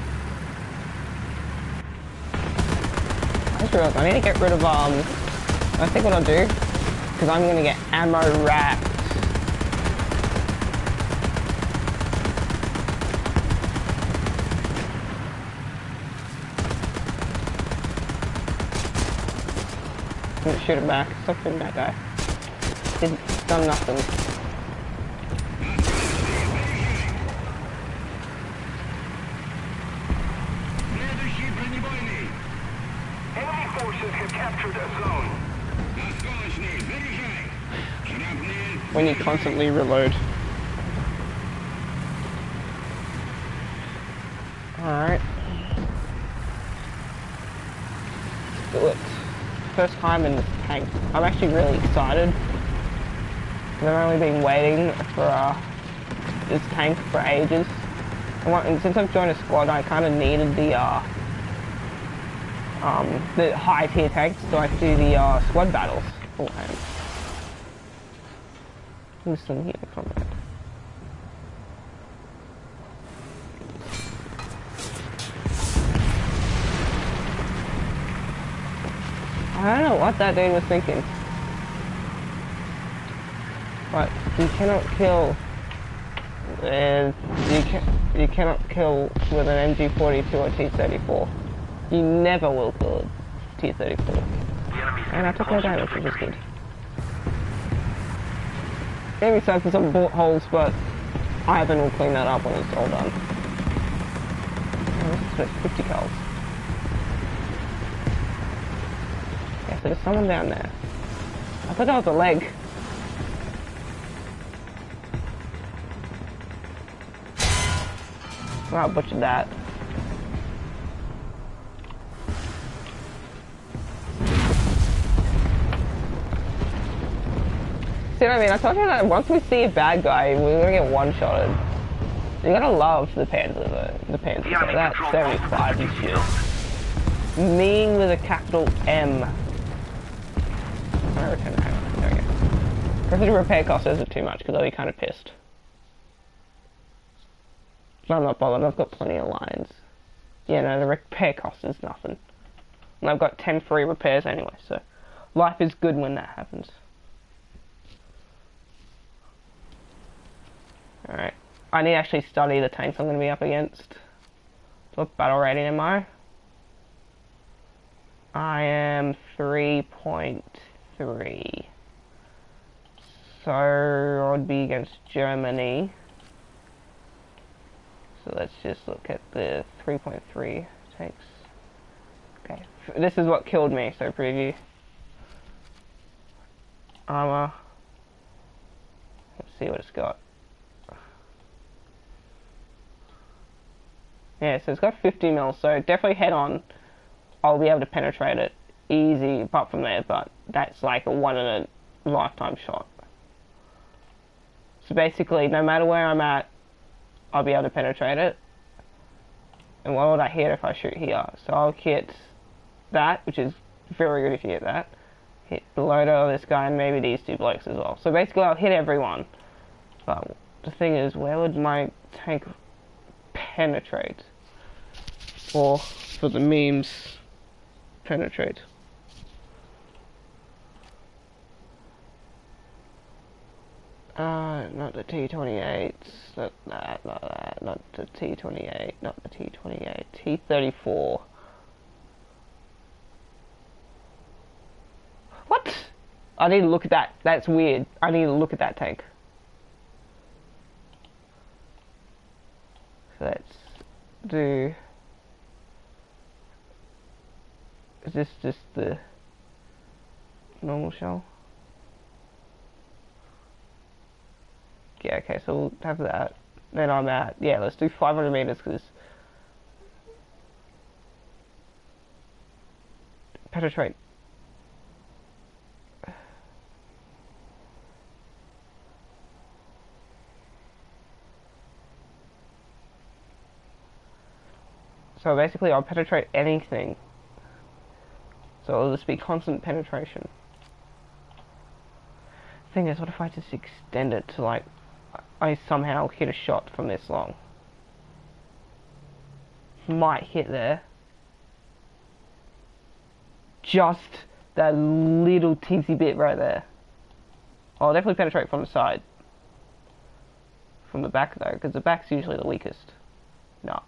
[SPEAKER 1] I just realised I need to get rid of, I think what I'll do, because I'm going to get ammo wrapped. Shoot him back. Stop shooting that guy. He's done nothing.
[SPEAKER 2] captured that zone.
[SPEAKER 1] When you constantly reload. Alright. Do it. First time in this tank. I'm actually really excited. I've only been waiting for this tank for ages. And since I've joined a squad, I kind of needed the high tier tanks so I can do the squad battles. Oh, hang on. Listen here from that. I don't know what that dude was thinking. But you cannot kill, and you cannot kill with an MG42 or T34. You never will kill a T34. And I took no damage, which is good. Maybe so for some bullet holes, but I haven't all cleaned that up when it's all done. Oh, this is 50 kills. Yeah, so there's someone down there. I thought that was a leg. Well, I butchered that. See what I mean? I told you that once we see a bad guy, we're gonna get one-shotted. You gotta love the Panzer though. The Panzer. So that 75 is just mean with a capital M. I reckon. Hang on. There we go. If the repair cost isn't too much, because I'll be kind of pissed. But I'm not bothered. I've got plenty of lines. Yeah, no, the repair cost is nothing. And I've got 10 free repairs anyway, so life is good when that happens. Alright. I need to actually study the tanks I'm going to be up against. What battle rating am I? I am 3.3. So I'd be against Germany. So let's just look at the 3.3 tanks. Okay. This is what killed me, so preview. Armor. Let's see what it's got. Yeah, so it's got 50 mil, so definitely head on. I'll be able to penetrate it easy apart from there, but that's like a one in a lifetime shot. So basically, no matter where I'm at, I'll be able to penetrate it. And what would I hit if I shoot here? So I'll hit that, which is very good if you hit that. Hit the loader of this guy and maybe these two blokes as well. So basically I'll hit everyone. But the thing is, where would my tank penetrate? Or, for the memes, penetrate. Not the T-28, not that, not the T-28, not the T-28, T-34. What? I need to look at that, that's weird. I need to look at that tank. So let's do... Is this just the normal shell? Yeah, okay, so we'll have that. Then I'm at, yeah, let's do 500 meters, because penetrate. So basically I'll penetrate anything. So it'll just be constant penetration. Thing is, what if I just extend it to like, I somehow hit a shot from this long? Might hit there. Just that little teensy bit right there. I'll definitely penetrate from the side. From the back though, because the back's usually the weakest. No.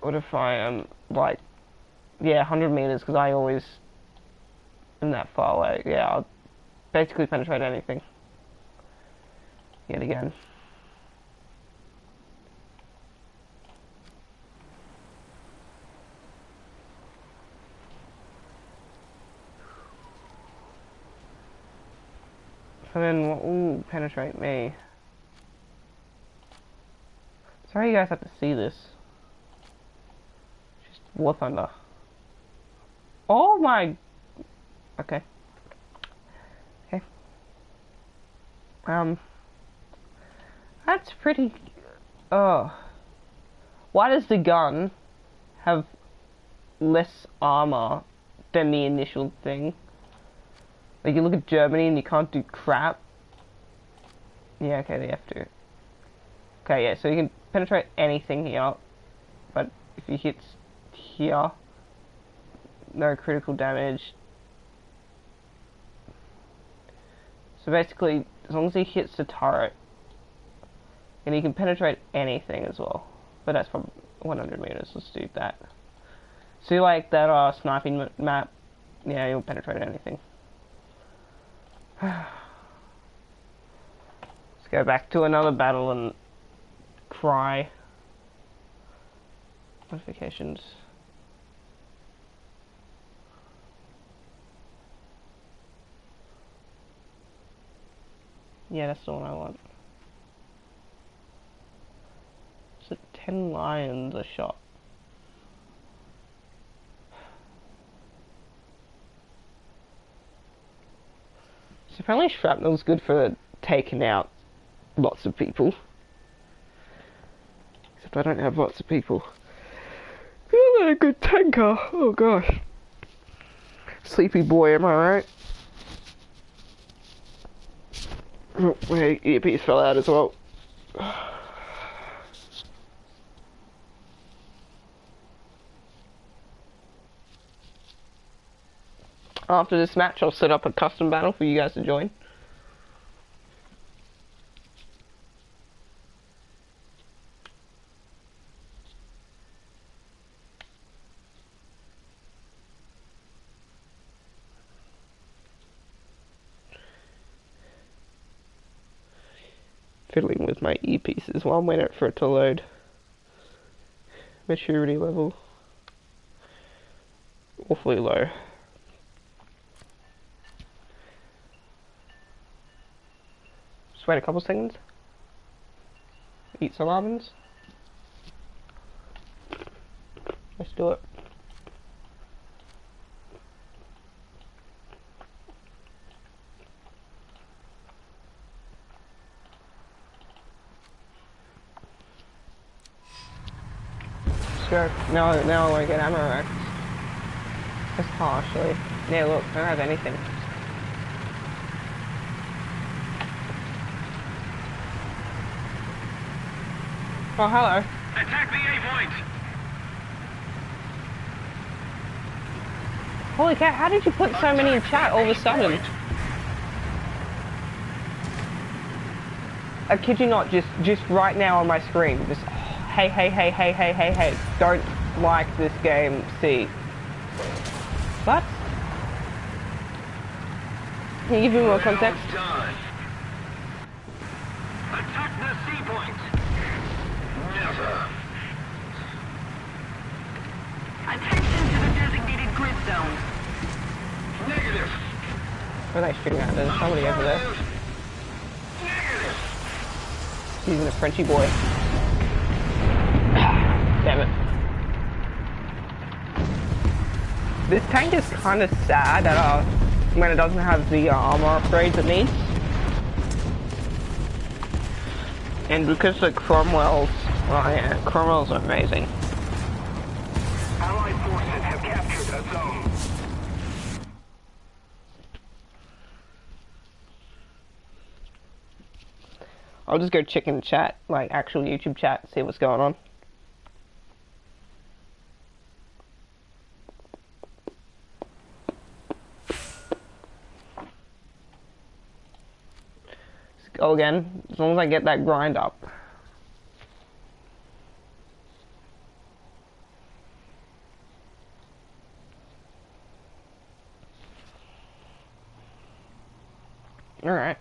[SPEAKER 1] What if I am like, yeah, 100 meters, because I always am that far away. Yeah, I'll basically penetrate anything. Yet again. So then what will penetrate me? Sorry you guys have to see this. Just WarThunder. Oh my... Okay. Okay. That's pretty... Oh. Why does the gun have less armor than the initial thing? Like, you look at Germany and you can't do crap. Yeah, okay, they have to. Okay, yeah, so you can penetrate anything here, but if you hit here, no critical damage. So basically, as long as he hits the turret, and he can penetrate anything as well. But that's from 100 meters, let's do that. So like that sniping map, yeah, you'll penetrate anything. Let's go back to another battle and cry. Notifications. Yeah, that's the one I want. So 10 lions a shot. So apparently shrapnel's good for taking out lots of people. Except I don't have lots of people. You're not a good tanker. Oh gosh. Sleepy boy, am I right? Oh, my earpiece fell out as well. After this match, I'll set up a custom battle for you guys to join. Fiddling with my earpieces while I'm waiting for it to load. Maturity level. Awfully low. Just wait a couple seconds. Eat some almonds. Let's do it. Sure. Now I want to get ammo racks. That's partially. Yeah, look, I don't have anything. Oh, hello.
[SPEAKER 2] Attack the A point!
[SPEAKER 1] Holy cow, how did you put so many in chat all of a sudden? I kid you not, just right now on my screen, just, hey, hey, hey, hey, hey, hey, hey, don't like this game, see. What? Can you give me more context?
[SPEAKER 2] Done. Attack the C point! Never.
[SPEAKER 3] Attention to the designated grid zone.
[SPEAKER 2] Negative.
[SPEAKER 1] Where are they shooting at? There's somebody over there.
[SPEAKER 2] Negative.
[SPEAKER 1] He's using a Frenchy boy. Damn it. This tank is kind of sad that when it doesn't have the armor upgrades it needs. And because the Cromwells, oh yeah, Cromwells are amazing.
[SPEAKER 2] Allied forces have captured a zone.
[SPEAKER 1] I'll just go check in chat, like actual YouTube chat, see what's going on. Let's go again, as long as I get that grind up. Alright.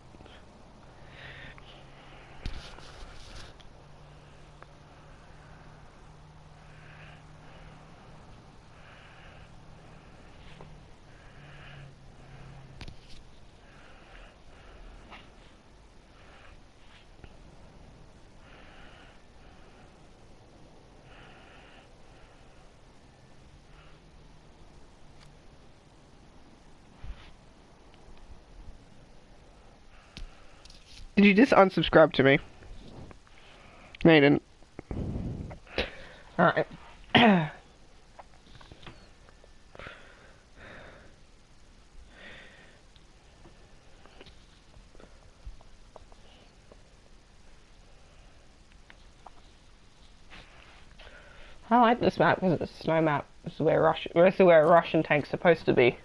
[SPEAKER 1] Did you just unsubscribe to me? No, you didn't. Alright. I like this map because it's a snow map. This is where a Russian tank's supposed to be.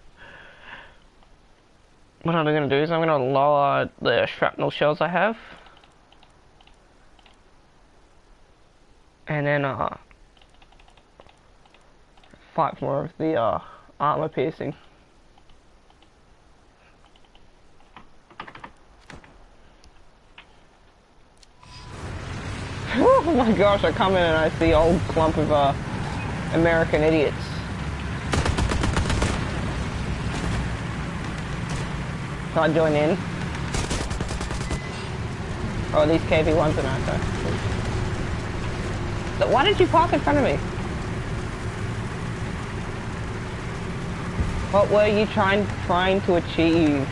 [SPEAKER 1] What I'm going to do is I'm going to lower the shrapnel shells I have. And then fight more of the armor piercing. Oh my gosh, I come in and I see old clump of American idiots. Can I join in? Oh, these KV1s are nice though. So why did you park in front of me? What were you trying to achieve?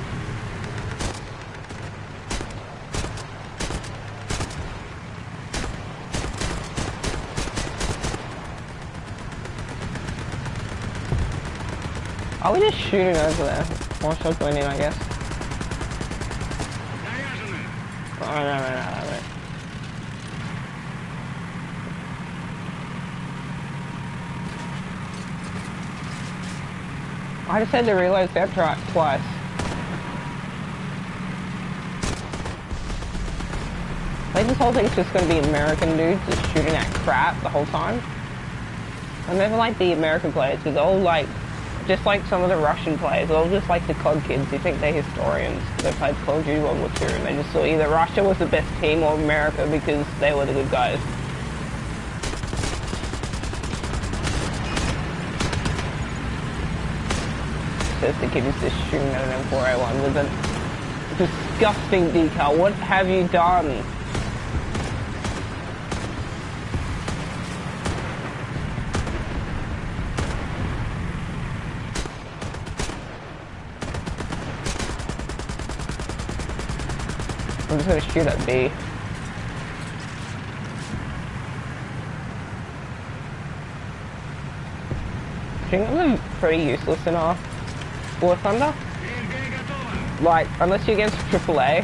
[SPEAKER 1] Are we just shooting over there? Or should I join in, I guess? Oh, no. I just had to reload that twice. I think this whole thing's just gonna be American dudes just shooting at crap the whole time. I never like the American players because they're all like, just like some of the Russian players, they're all just like the COD kids who think they're historians. They played Call of Duty World War II and they just thought either Russia was the best team or America because they were the good guys. Says the kid who's just shooting at an M4A1 with a disgusting decal. What have you done? I'm just gonna shoot at B. Shooting them pretty useless in our WarThunder. Like, unless you're against AAA,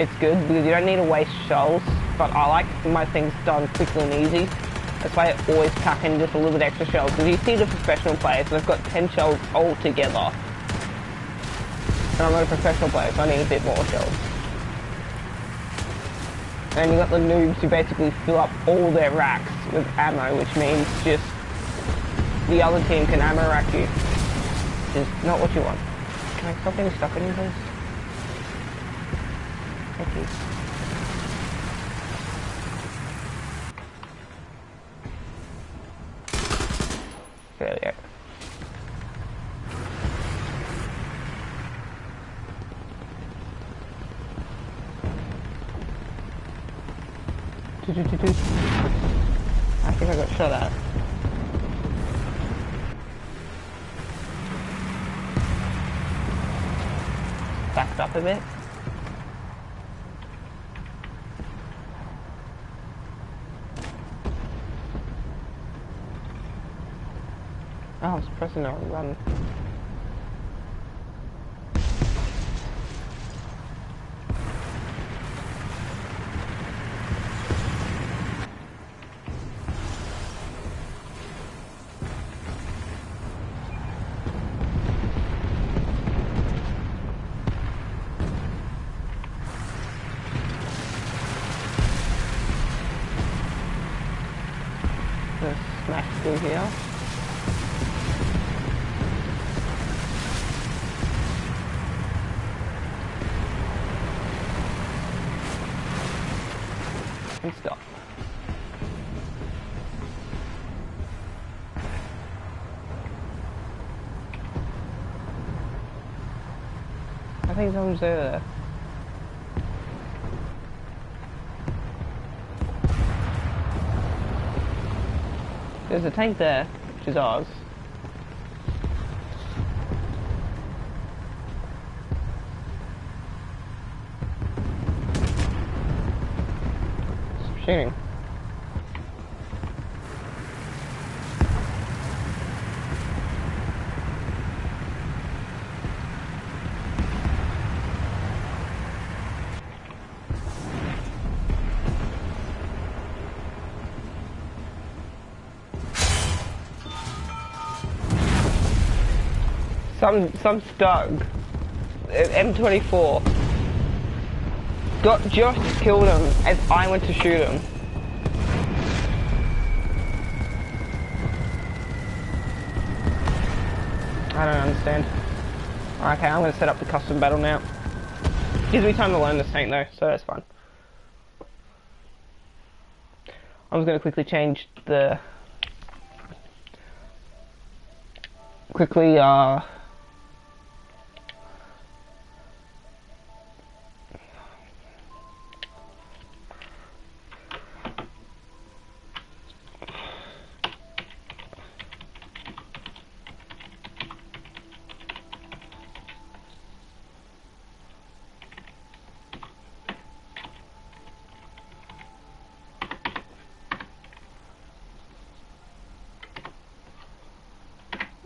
[SPEAKER 1] it's good because you don't need to waste shells. But I like my things done quickly and easy. That's why I always pack in just a little bit extra shells. Because you see the professional players, they've got 10 shells all together. And I'm not a professional player, so I need a bit more shells. And you got the noobs who basically fill up all their racks with ammo, which means just the other team can ammo rack you. Which is not what you want. Can I stop getting stuck in you, please? Thank you. There we go. I think I got shot at. Backed up a bit. Oh, I was pressing on run. Smash through here. And stop. I think someone's there. There's a tank there, which is ours. shooting? Some stug. M24 just killed him as I went to shoot him. I don't understand. Okay, I'm gonna set up the custom battle now. Gives me time to learn this tank though, so that's fun. I'm just gonna quickly change the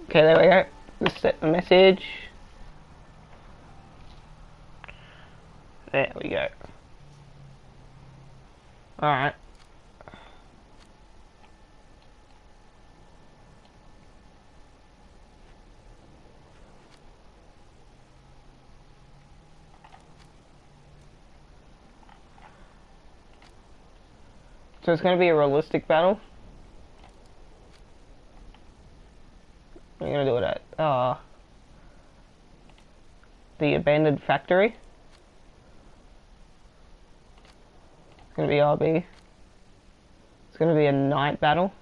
[SPEAKER 1] okay, there we go. Let's set the message. There we go. Alright. So it's going to be a realistic battle. We're going to do it at the abandoned factory. It's going to be RB. It's going to be a night battle.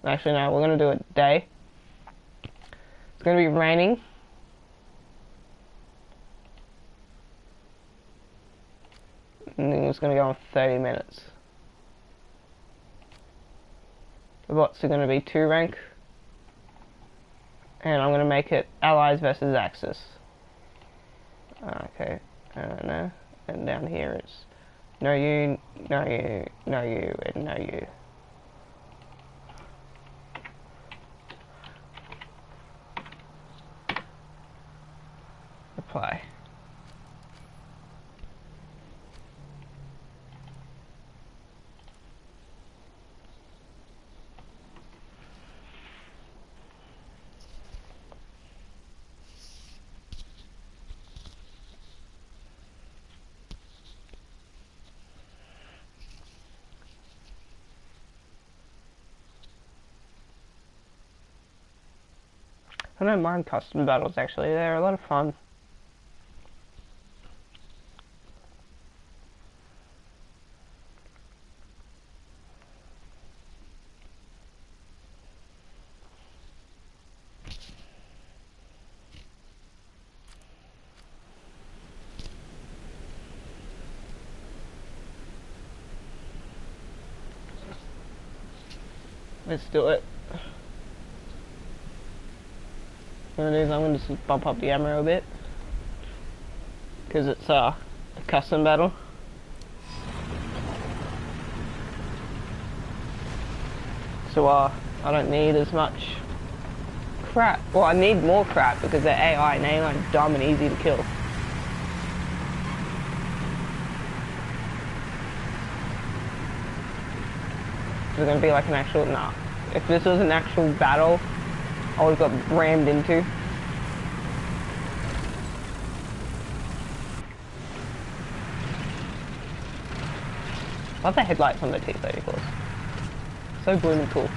[SPEAKER 1] Actually, no, we're going to do it day. It's going to be raining. And then it's going to go on 30 minutes. The bots are going to be 2 rank. And I'm going to make it Allies versus Axis. Okay, no. And down here it's no you, no you, no you, and no you. Apply. I don't mind custom battles actually, they're a lot of fun. Let's do it. What it is, I'm going to just bump up the ammo a bit because it's a custom battle. So I don't need as much crap. Well, I need more crap because they're AI and they're like dumb and easy to kill. Is it going to be like an actual... Nah. If this was an actual battle, I would have got rammed into. I love the headlights on the T-34s. So blooming cool.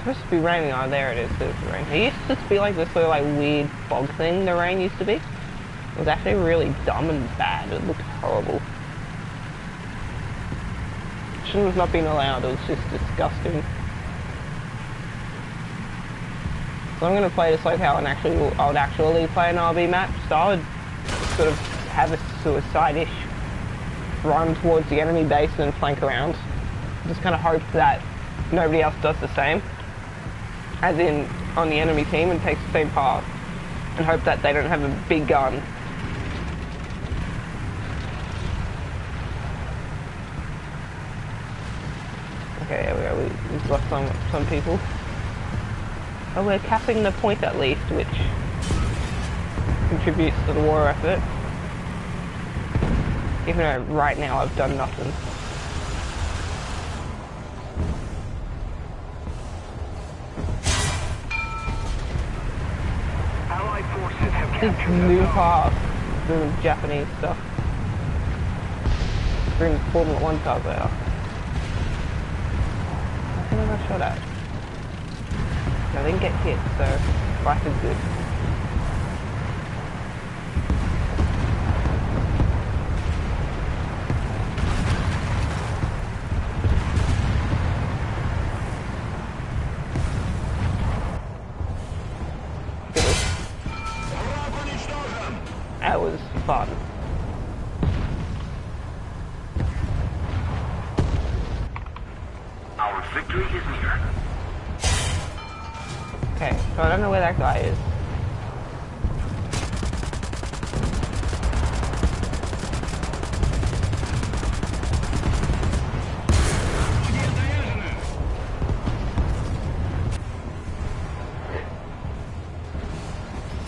[SPEAKER 1] It's supposed to be raining. Oh, there it is. There's the rain. It used to just be like this little like weird fog thing. The rain used to be. It was actually really dumb and bad. It looked horrible. Shouldn't have not been allowed. It was just disgusting. So I'm gonna play this like how I would actually play an RB map. So I would sort of have a suicide-ish run towards the enemy base and then flank around. Just kind of hope that nobody else does the same, as in on the enemy team, and takes the same path, and hope that they don't have a big gun. Okay, there we go, we've got some people. Oh, we're capping the point at least, which contributes to the war effort. Even though right now I've done nothing.
[SPEAKER 2] Allied forces have
[SPEAKER 1] Just
[SPEAKER 2] captured the
[SPEAKER 1] new
[SPEAKER 2] zone.
[SPEAKER 1] past doing Japanese stuff. Bring Formula 1 cars out. I think I got shot at. I didn't get hit, so life is good. That was fun.
[SPEAKER 2] Our victory is near.
[SPEAKER 1] Okay, so I don't know where that guy is.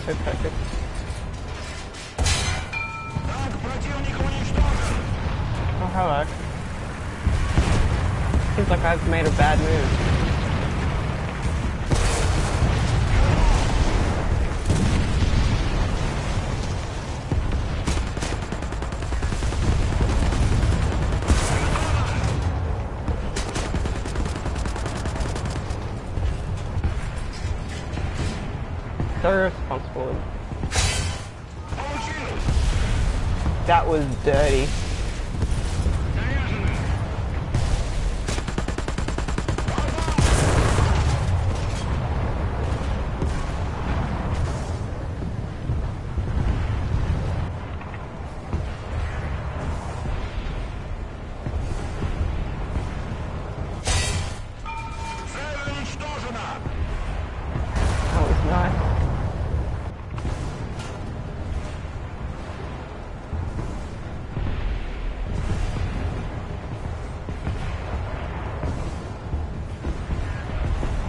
[SPEAKER 1] So perfect. Oh, hello. Seems like I've made a bad move. So irresponsible. That was dirty. That was nice.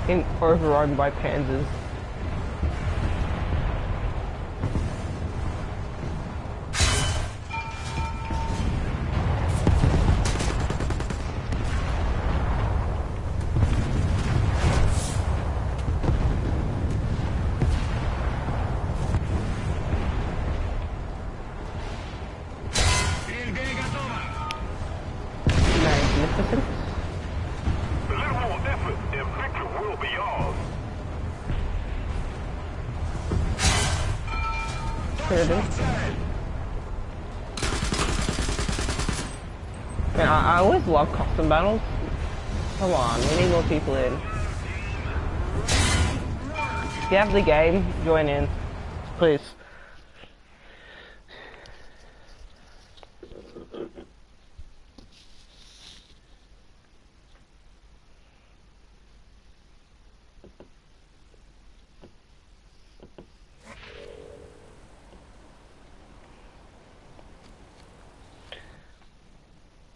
[SPEAKER 1] Getting overrun by panzers. Magnificent.
[SPEAKER 2] A little more effort and victory will be ours.
[SPEAKER 1] Man, I always love custom battles. Come on, we need more people in. If you have the game, join in. Please.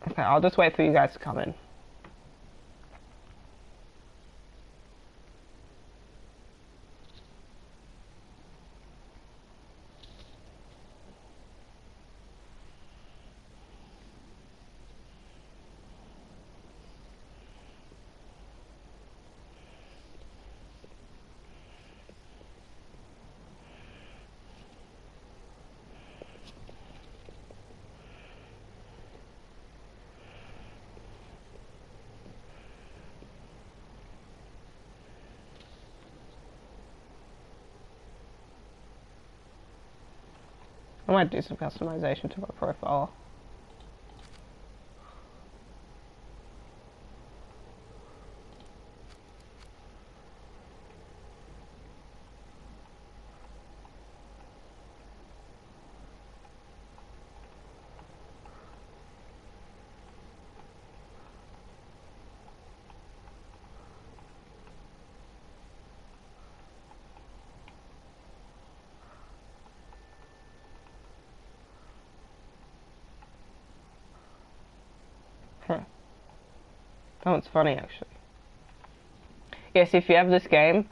[SPEAKER 1] Okay, I'll just wait for you guys to come in. I might do some customization to my profile. Oh, it's funny actually. Yes, if you have this game,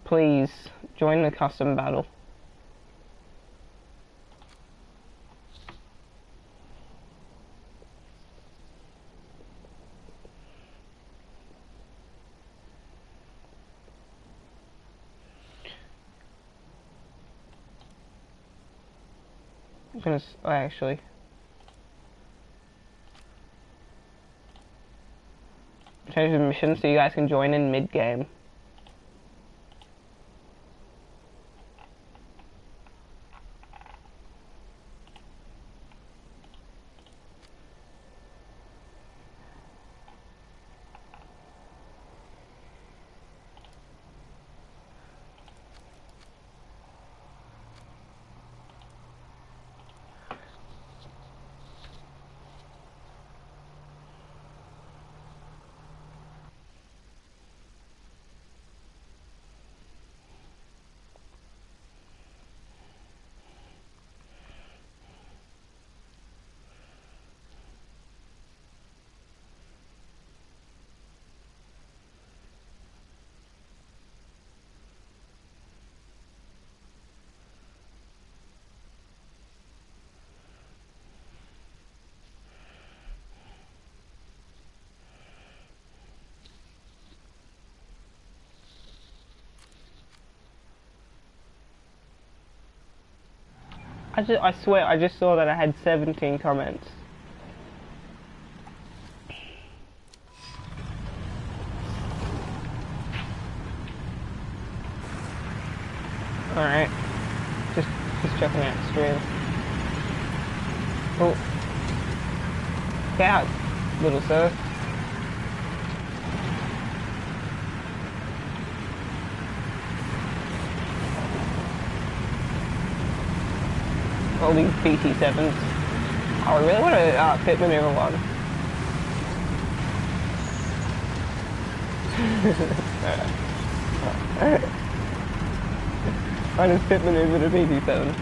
[SPEAKER 1] please join the custom battle. I'm gonna actually. Change the mission so you guys can join in mid-game. I swear, I just saw that I had 17 comments. Alright. Just checking out the stream. Oh. Get out, little sir. All these BT7s. Oh, I really want to pit maneuver one. I just pit maneuvered a BT7.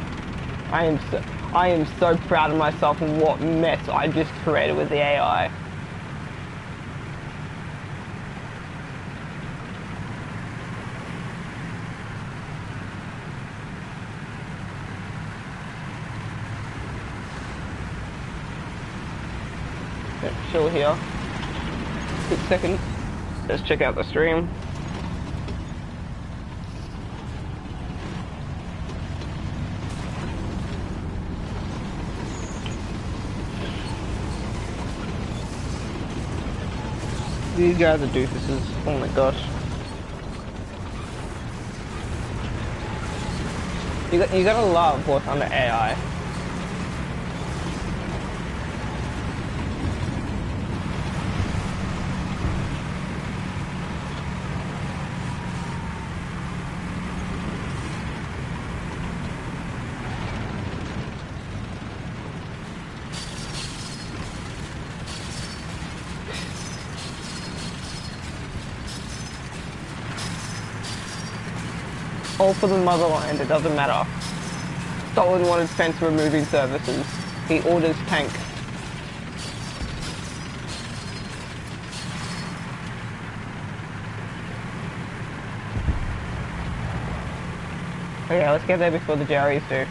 [SPEAKER 1] I am so proud of myself and what mess I just created with the AI. Chill here. Quick second. Let's check out the stream. These guys are doofuses. Oh my gosh. You gotta love WarThunder AI. All for the motherland, it doesn't matter. Stolen wanted fence removing services. He orders tank. Okay, let's get there before the Jerrys do.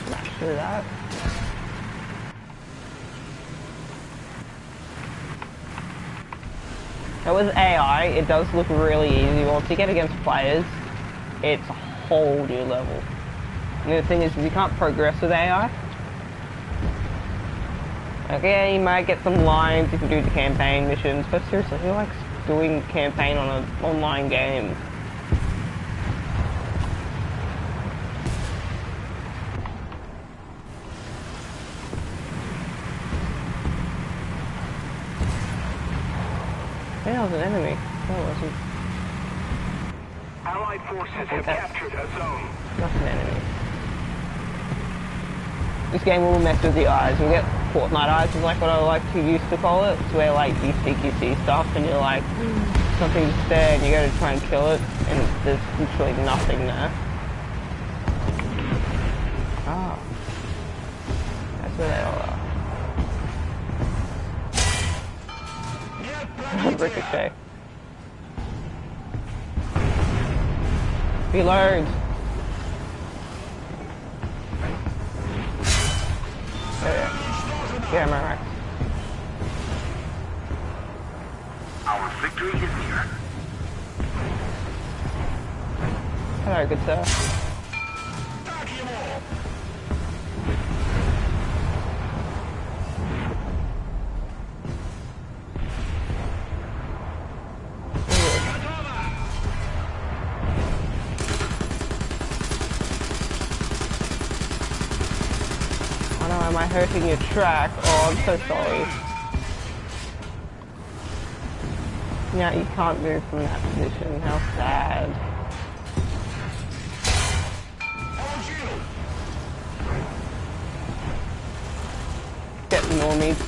[SPEAKER 1] Smash through that. Now with AI, it does look really easy. Once you get against players, it's a whole new level. And the thing is, you can't progress with AI. Okay, you might get some lines if you do the campaign missions, but seriously, who likes doing campaign on an online game? That was an enemy. That wasn't.
[SPEAKER 2] Allied forces have captured a zone.
[SPEAKER 1] That's an enemy. This game will mess with your eyes. You'll get Fortnite eyes, is like what I like to used to call it. It's where like you think you see stuff and you're like, something's there and you go to try and kill it and there's literally nothing there. Ah. That's Where they all are. Ricochet. Reload. Yeah, am I right?
[SPEAKER 2] Our victory is near.
[SPEAKER 1] Hello, good sir.
[SPEAKER 2] Back him all.
[SPEAKER 1] Oh no, am I hurting your track? Oh, I'm so sorry. Yeah, you can't move from that position. How sad. Get normies.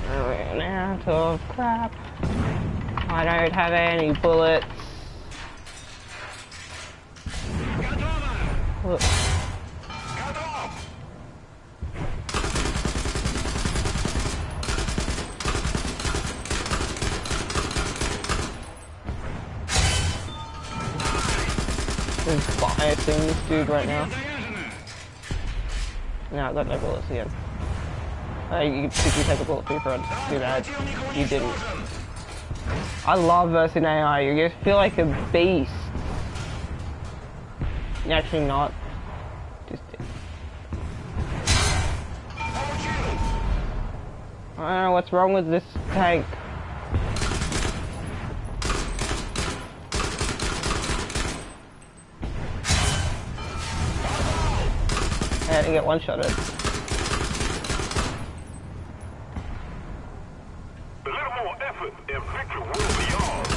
[SPEAKER 1] I ran out of crap. I don't have any bullets. Look. I'm biasing this dude right now. No, I got no bullets again. Did you take a bullet for your front? Too bad. You didn't. I love versing AI. You just feel like a beast. You're actually not. Just. I don't know what's wrong with this tank. I didn't get one-shotted.
[SPEAKER 2] A little more effort and victory will be ours.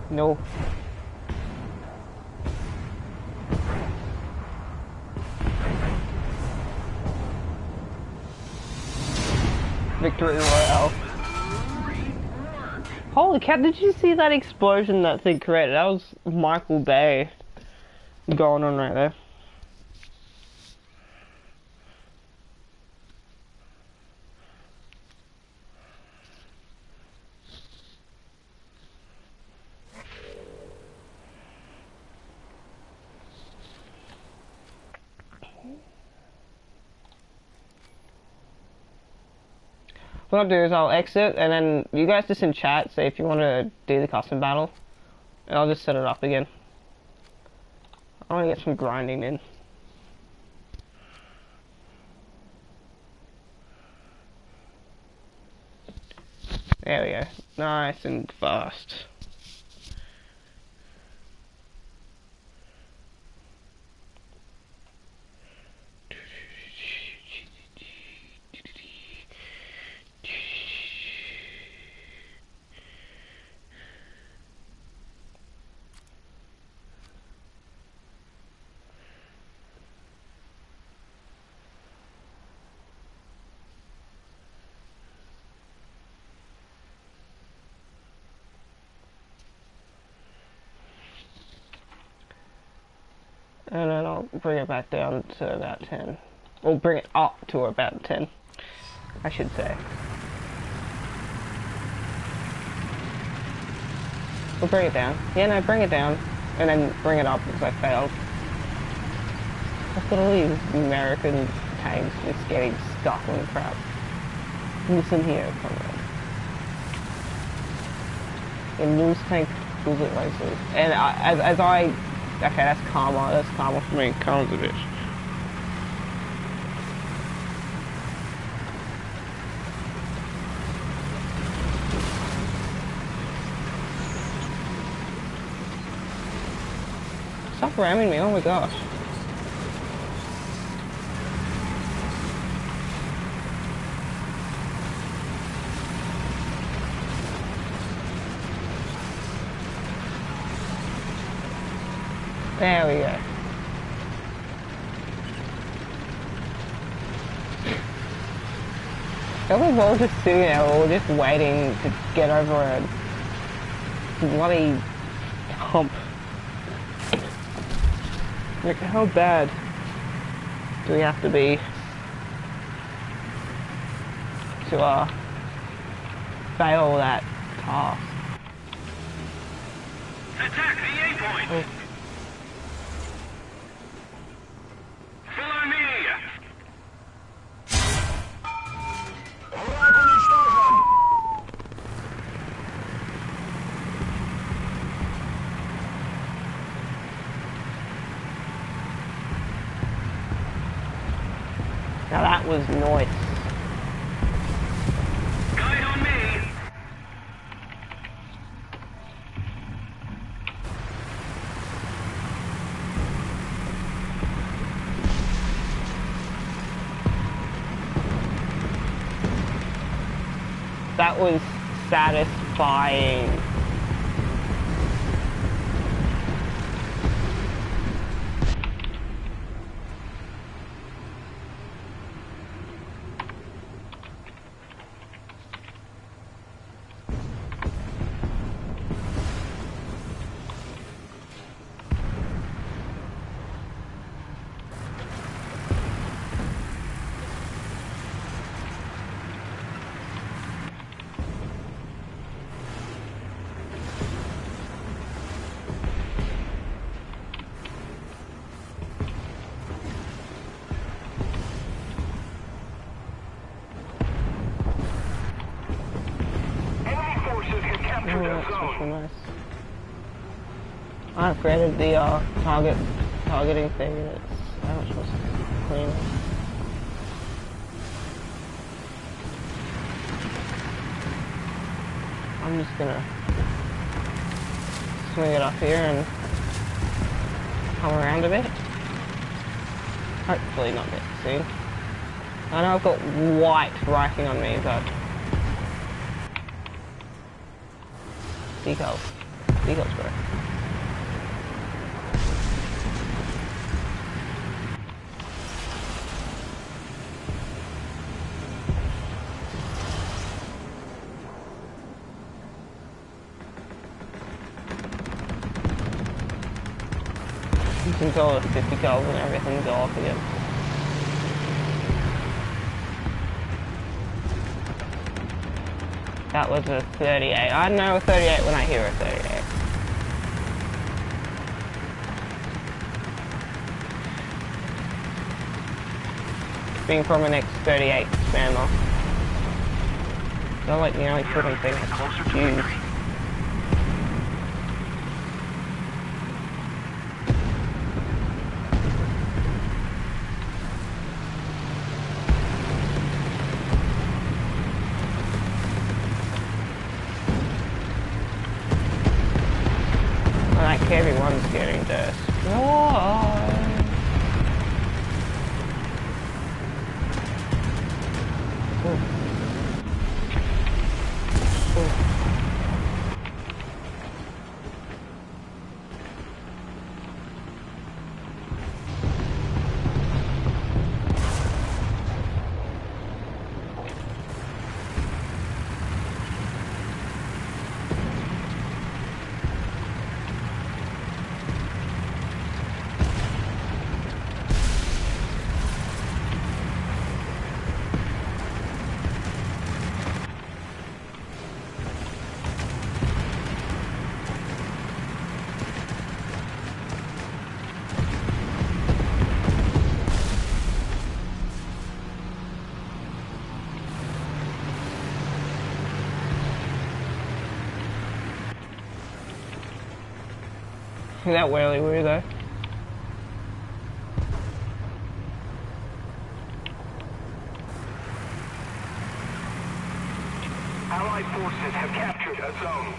[SPEAKER 1] No. Victory Royale. Holy cow, did you see that explosion that thing created? That was Michael Bay going on right there. What I'll do is I'll exit, and then you guys just in chat say if you want to do the custom battle, and I'll just set it up again. I want to get some grinding in. There we go. Nice and fast. And then I'll bring it back down to about 10. Or bring it up to about 10, I should say. We'll bring it down. Yeah, no, bring it down. And then bring it up because I failed. Look at all these American tanks just getting stuck on crap. Listen here, comrade. In loose tank bullet races. And as I... Okay, that's karma. That's karma for me. Karma's a bitch. Stop ramming me. Oh my gosh. There we go. It was all just sitting there, all just waiting to get over a bloody hump. Like, how bad do we have to be to fail that task?
[SPEAKER 2] Attack the A point!
[SPEAKER 1] Oh.
[SPEAKER 2] Follow me!
[SPEAKER 1] Now that was nice.
[SPEAKER 2] Guide on me!
[SPEAKER 1] That was satisfying.
[SPEAKER 2] Enemy forces have captured
[SPEAKER 1] Oh,
[SPEAKER 2] the
[SPEAKER 1] that's
[SPEAKER 2] zone.
[SPEAKER 1] super nice. I've created the targeting thing, and it's how much was clean. I'm just gonna swing it up here and come around a bit. Hopefully not get seen. I know I've got white writing on me, but decals, bro. You can go at 50 goals and everything go off again. That was a 38. I know a 38 when I hear a 38. Being from an X38 spammer. Don't like the only shooting thing that's used. Like everyone's getting destroyed. That whirly woo though.
[SPEAKER 2] Allied forces have captured a zone.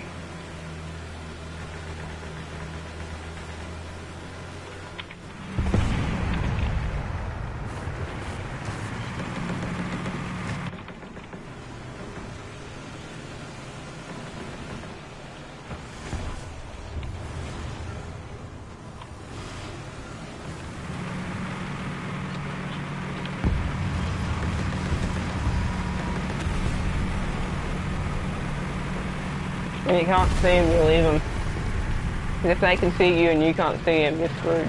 [SPEAKER 1] When you can't see them, you leave them. Because if they can see you and you can't see them, you're screwed.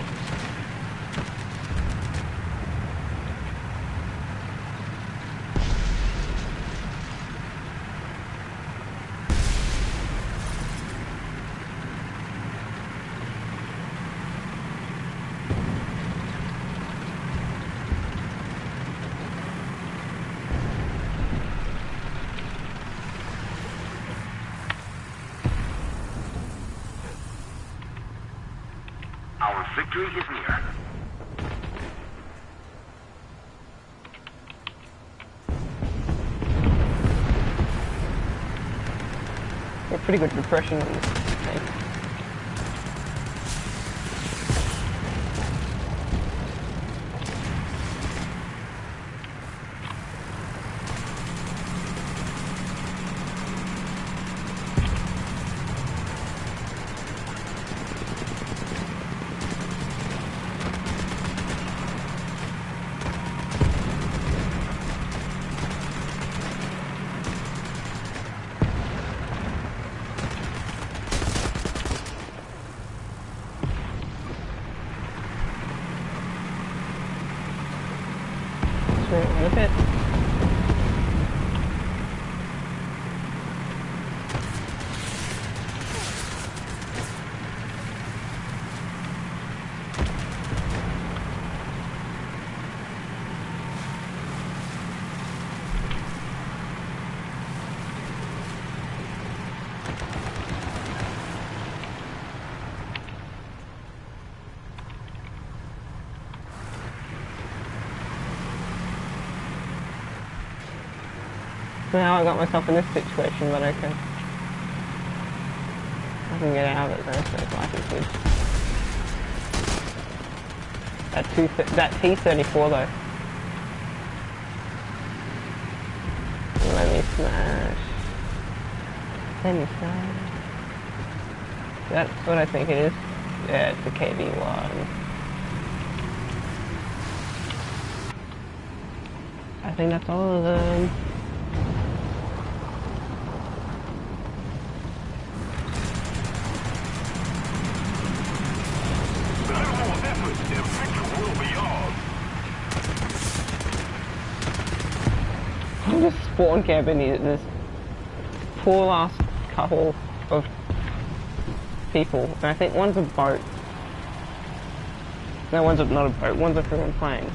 [SPEAKER 2] Our victory is near.
[SPEAKER 1] Got pretty good repression on this tank. Look at So now I got myself in this situation, but okay. I can get out of it though, so life is good. That T-34 though. Let me smash. Let me smash. That's what I think it is. Yeah, it's a KV-1. I think that's all of them. I'm just spawn camping here. This poor last couple of people, and I think one's a boat. No, one's not a boat. One's a freaking plane.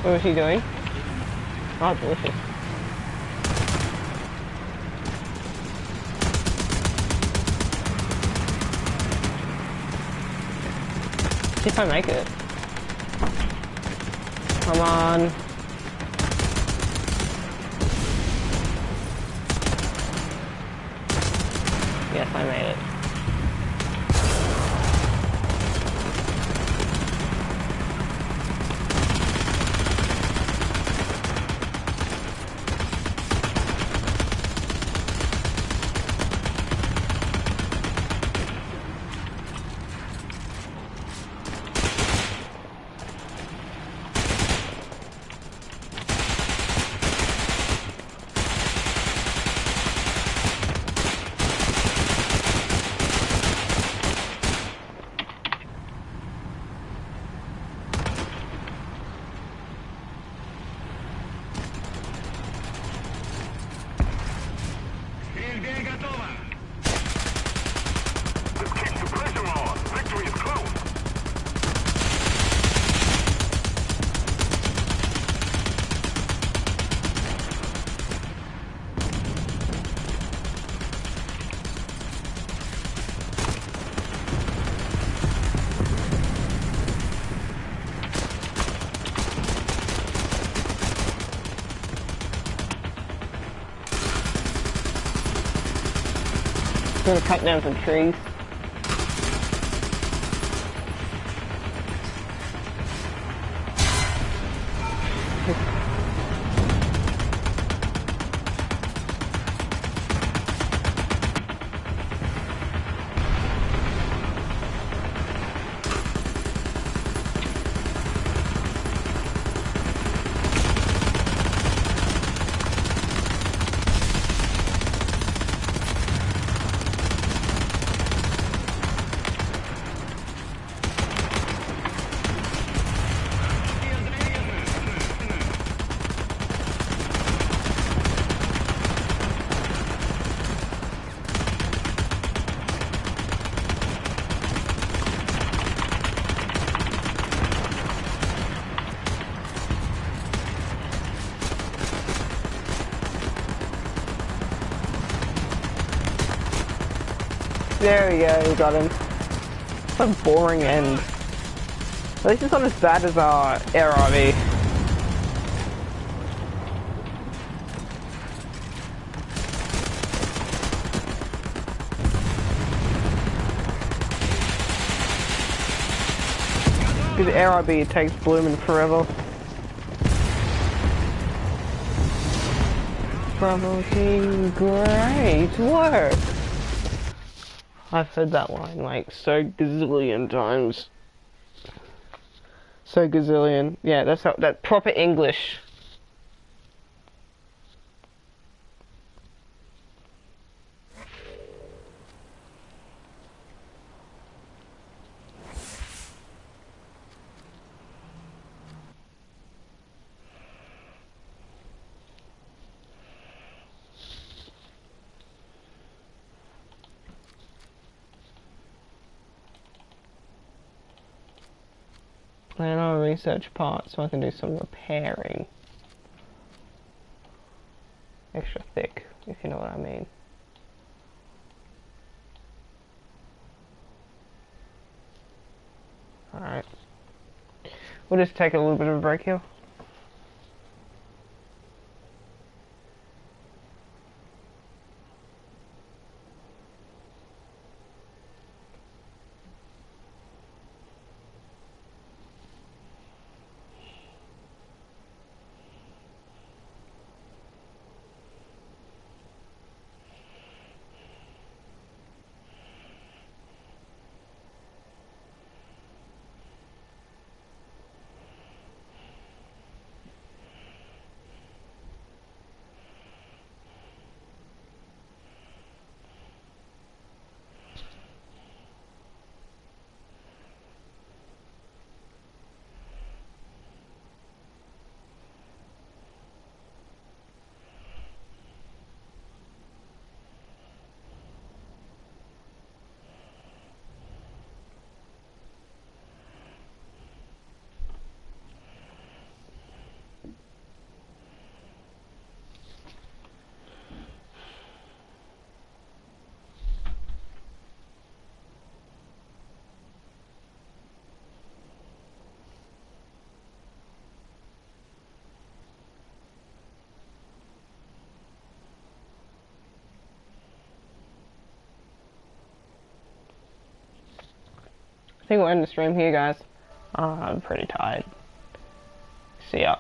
[SPEAKER 1] What was she doing? Oh, delicious. See if I make it. Come on. Yes, I made it. Gonna cut down some trees. There we go, we got him. What a boring end. At least it's not as bad as our Air RV. Because Air RV takes blooming forever. Bravo team, great work! I've heard that line like so gazillion times. So gazillion. Yeah, that's how, that proper English. Plan on research part so I can do some repairing. Extra thick, if you know what I mean. Alright. We'll just take a little bit of a break here. I think we'll end the stream here, guys. I'm pretty tired. See ya.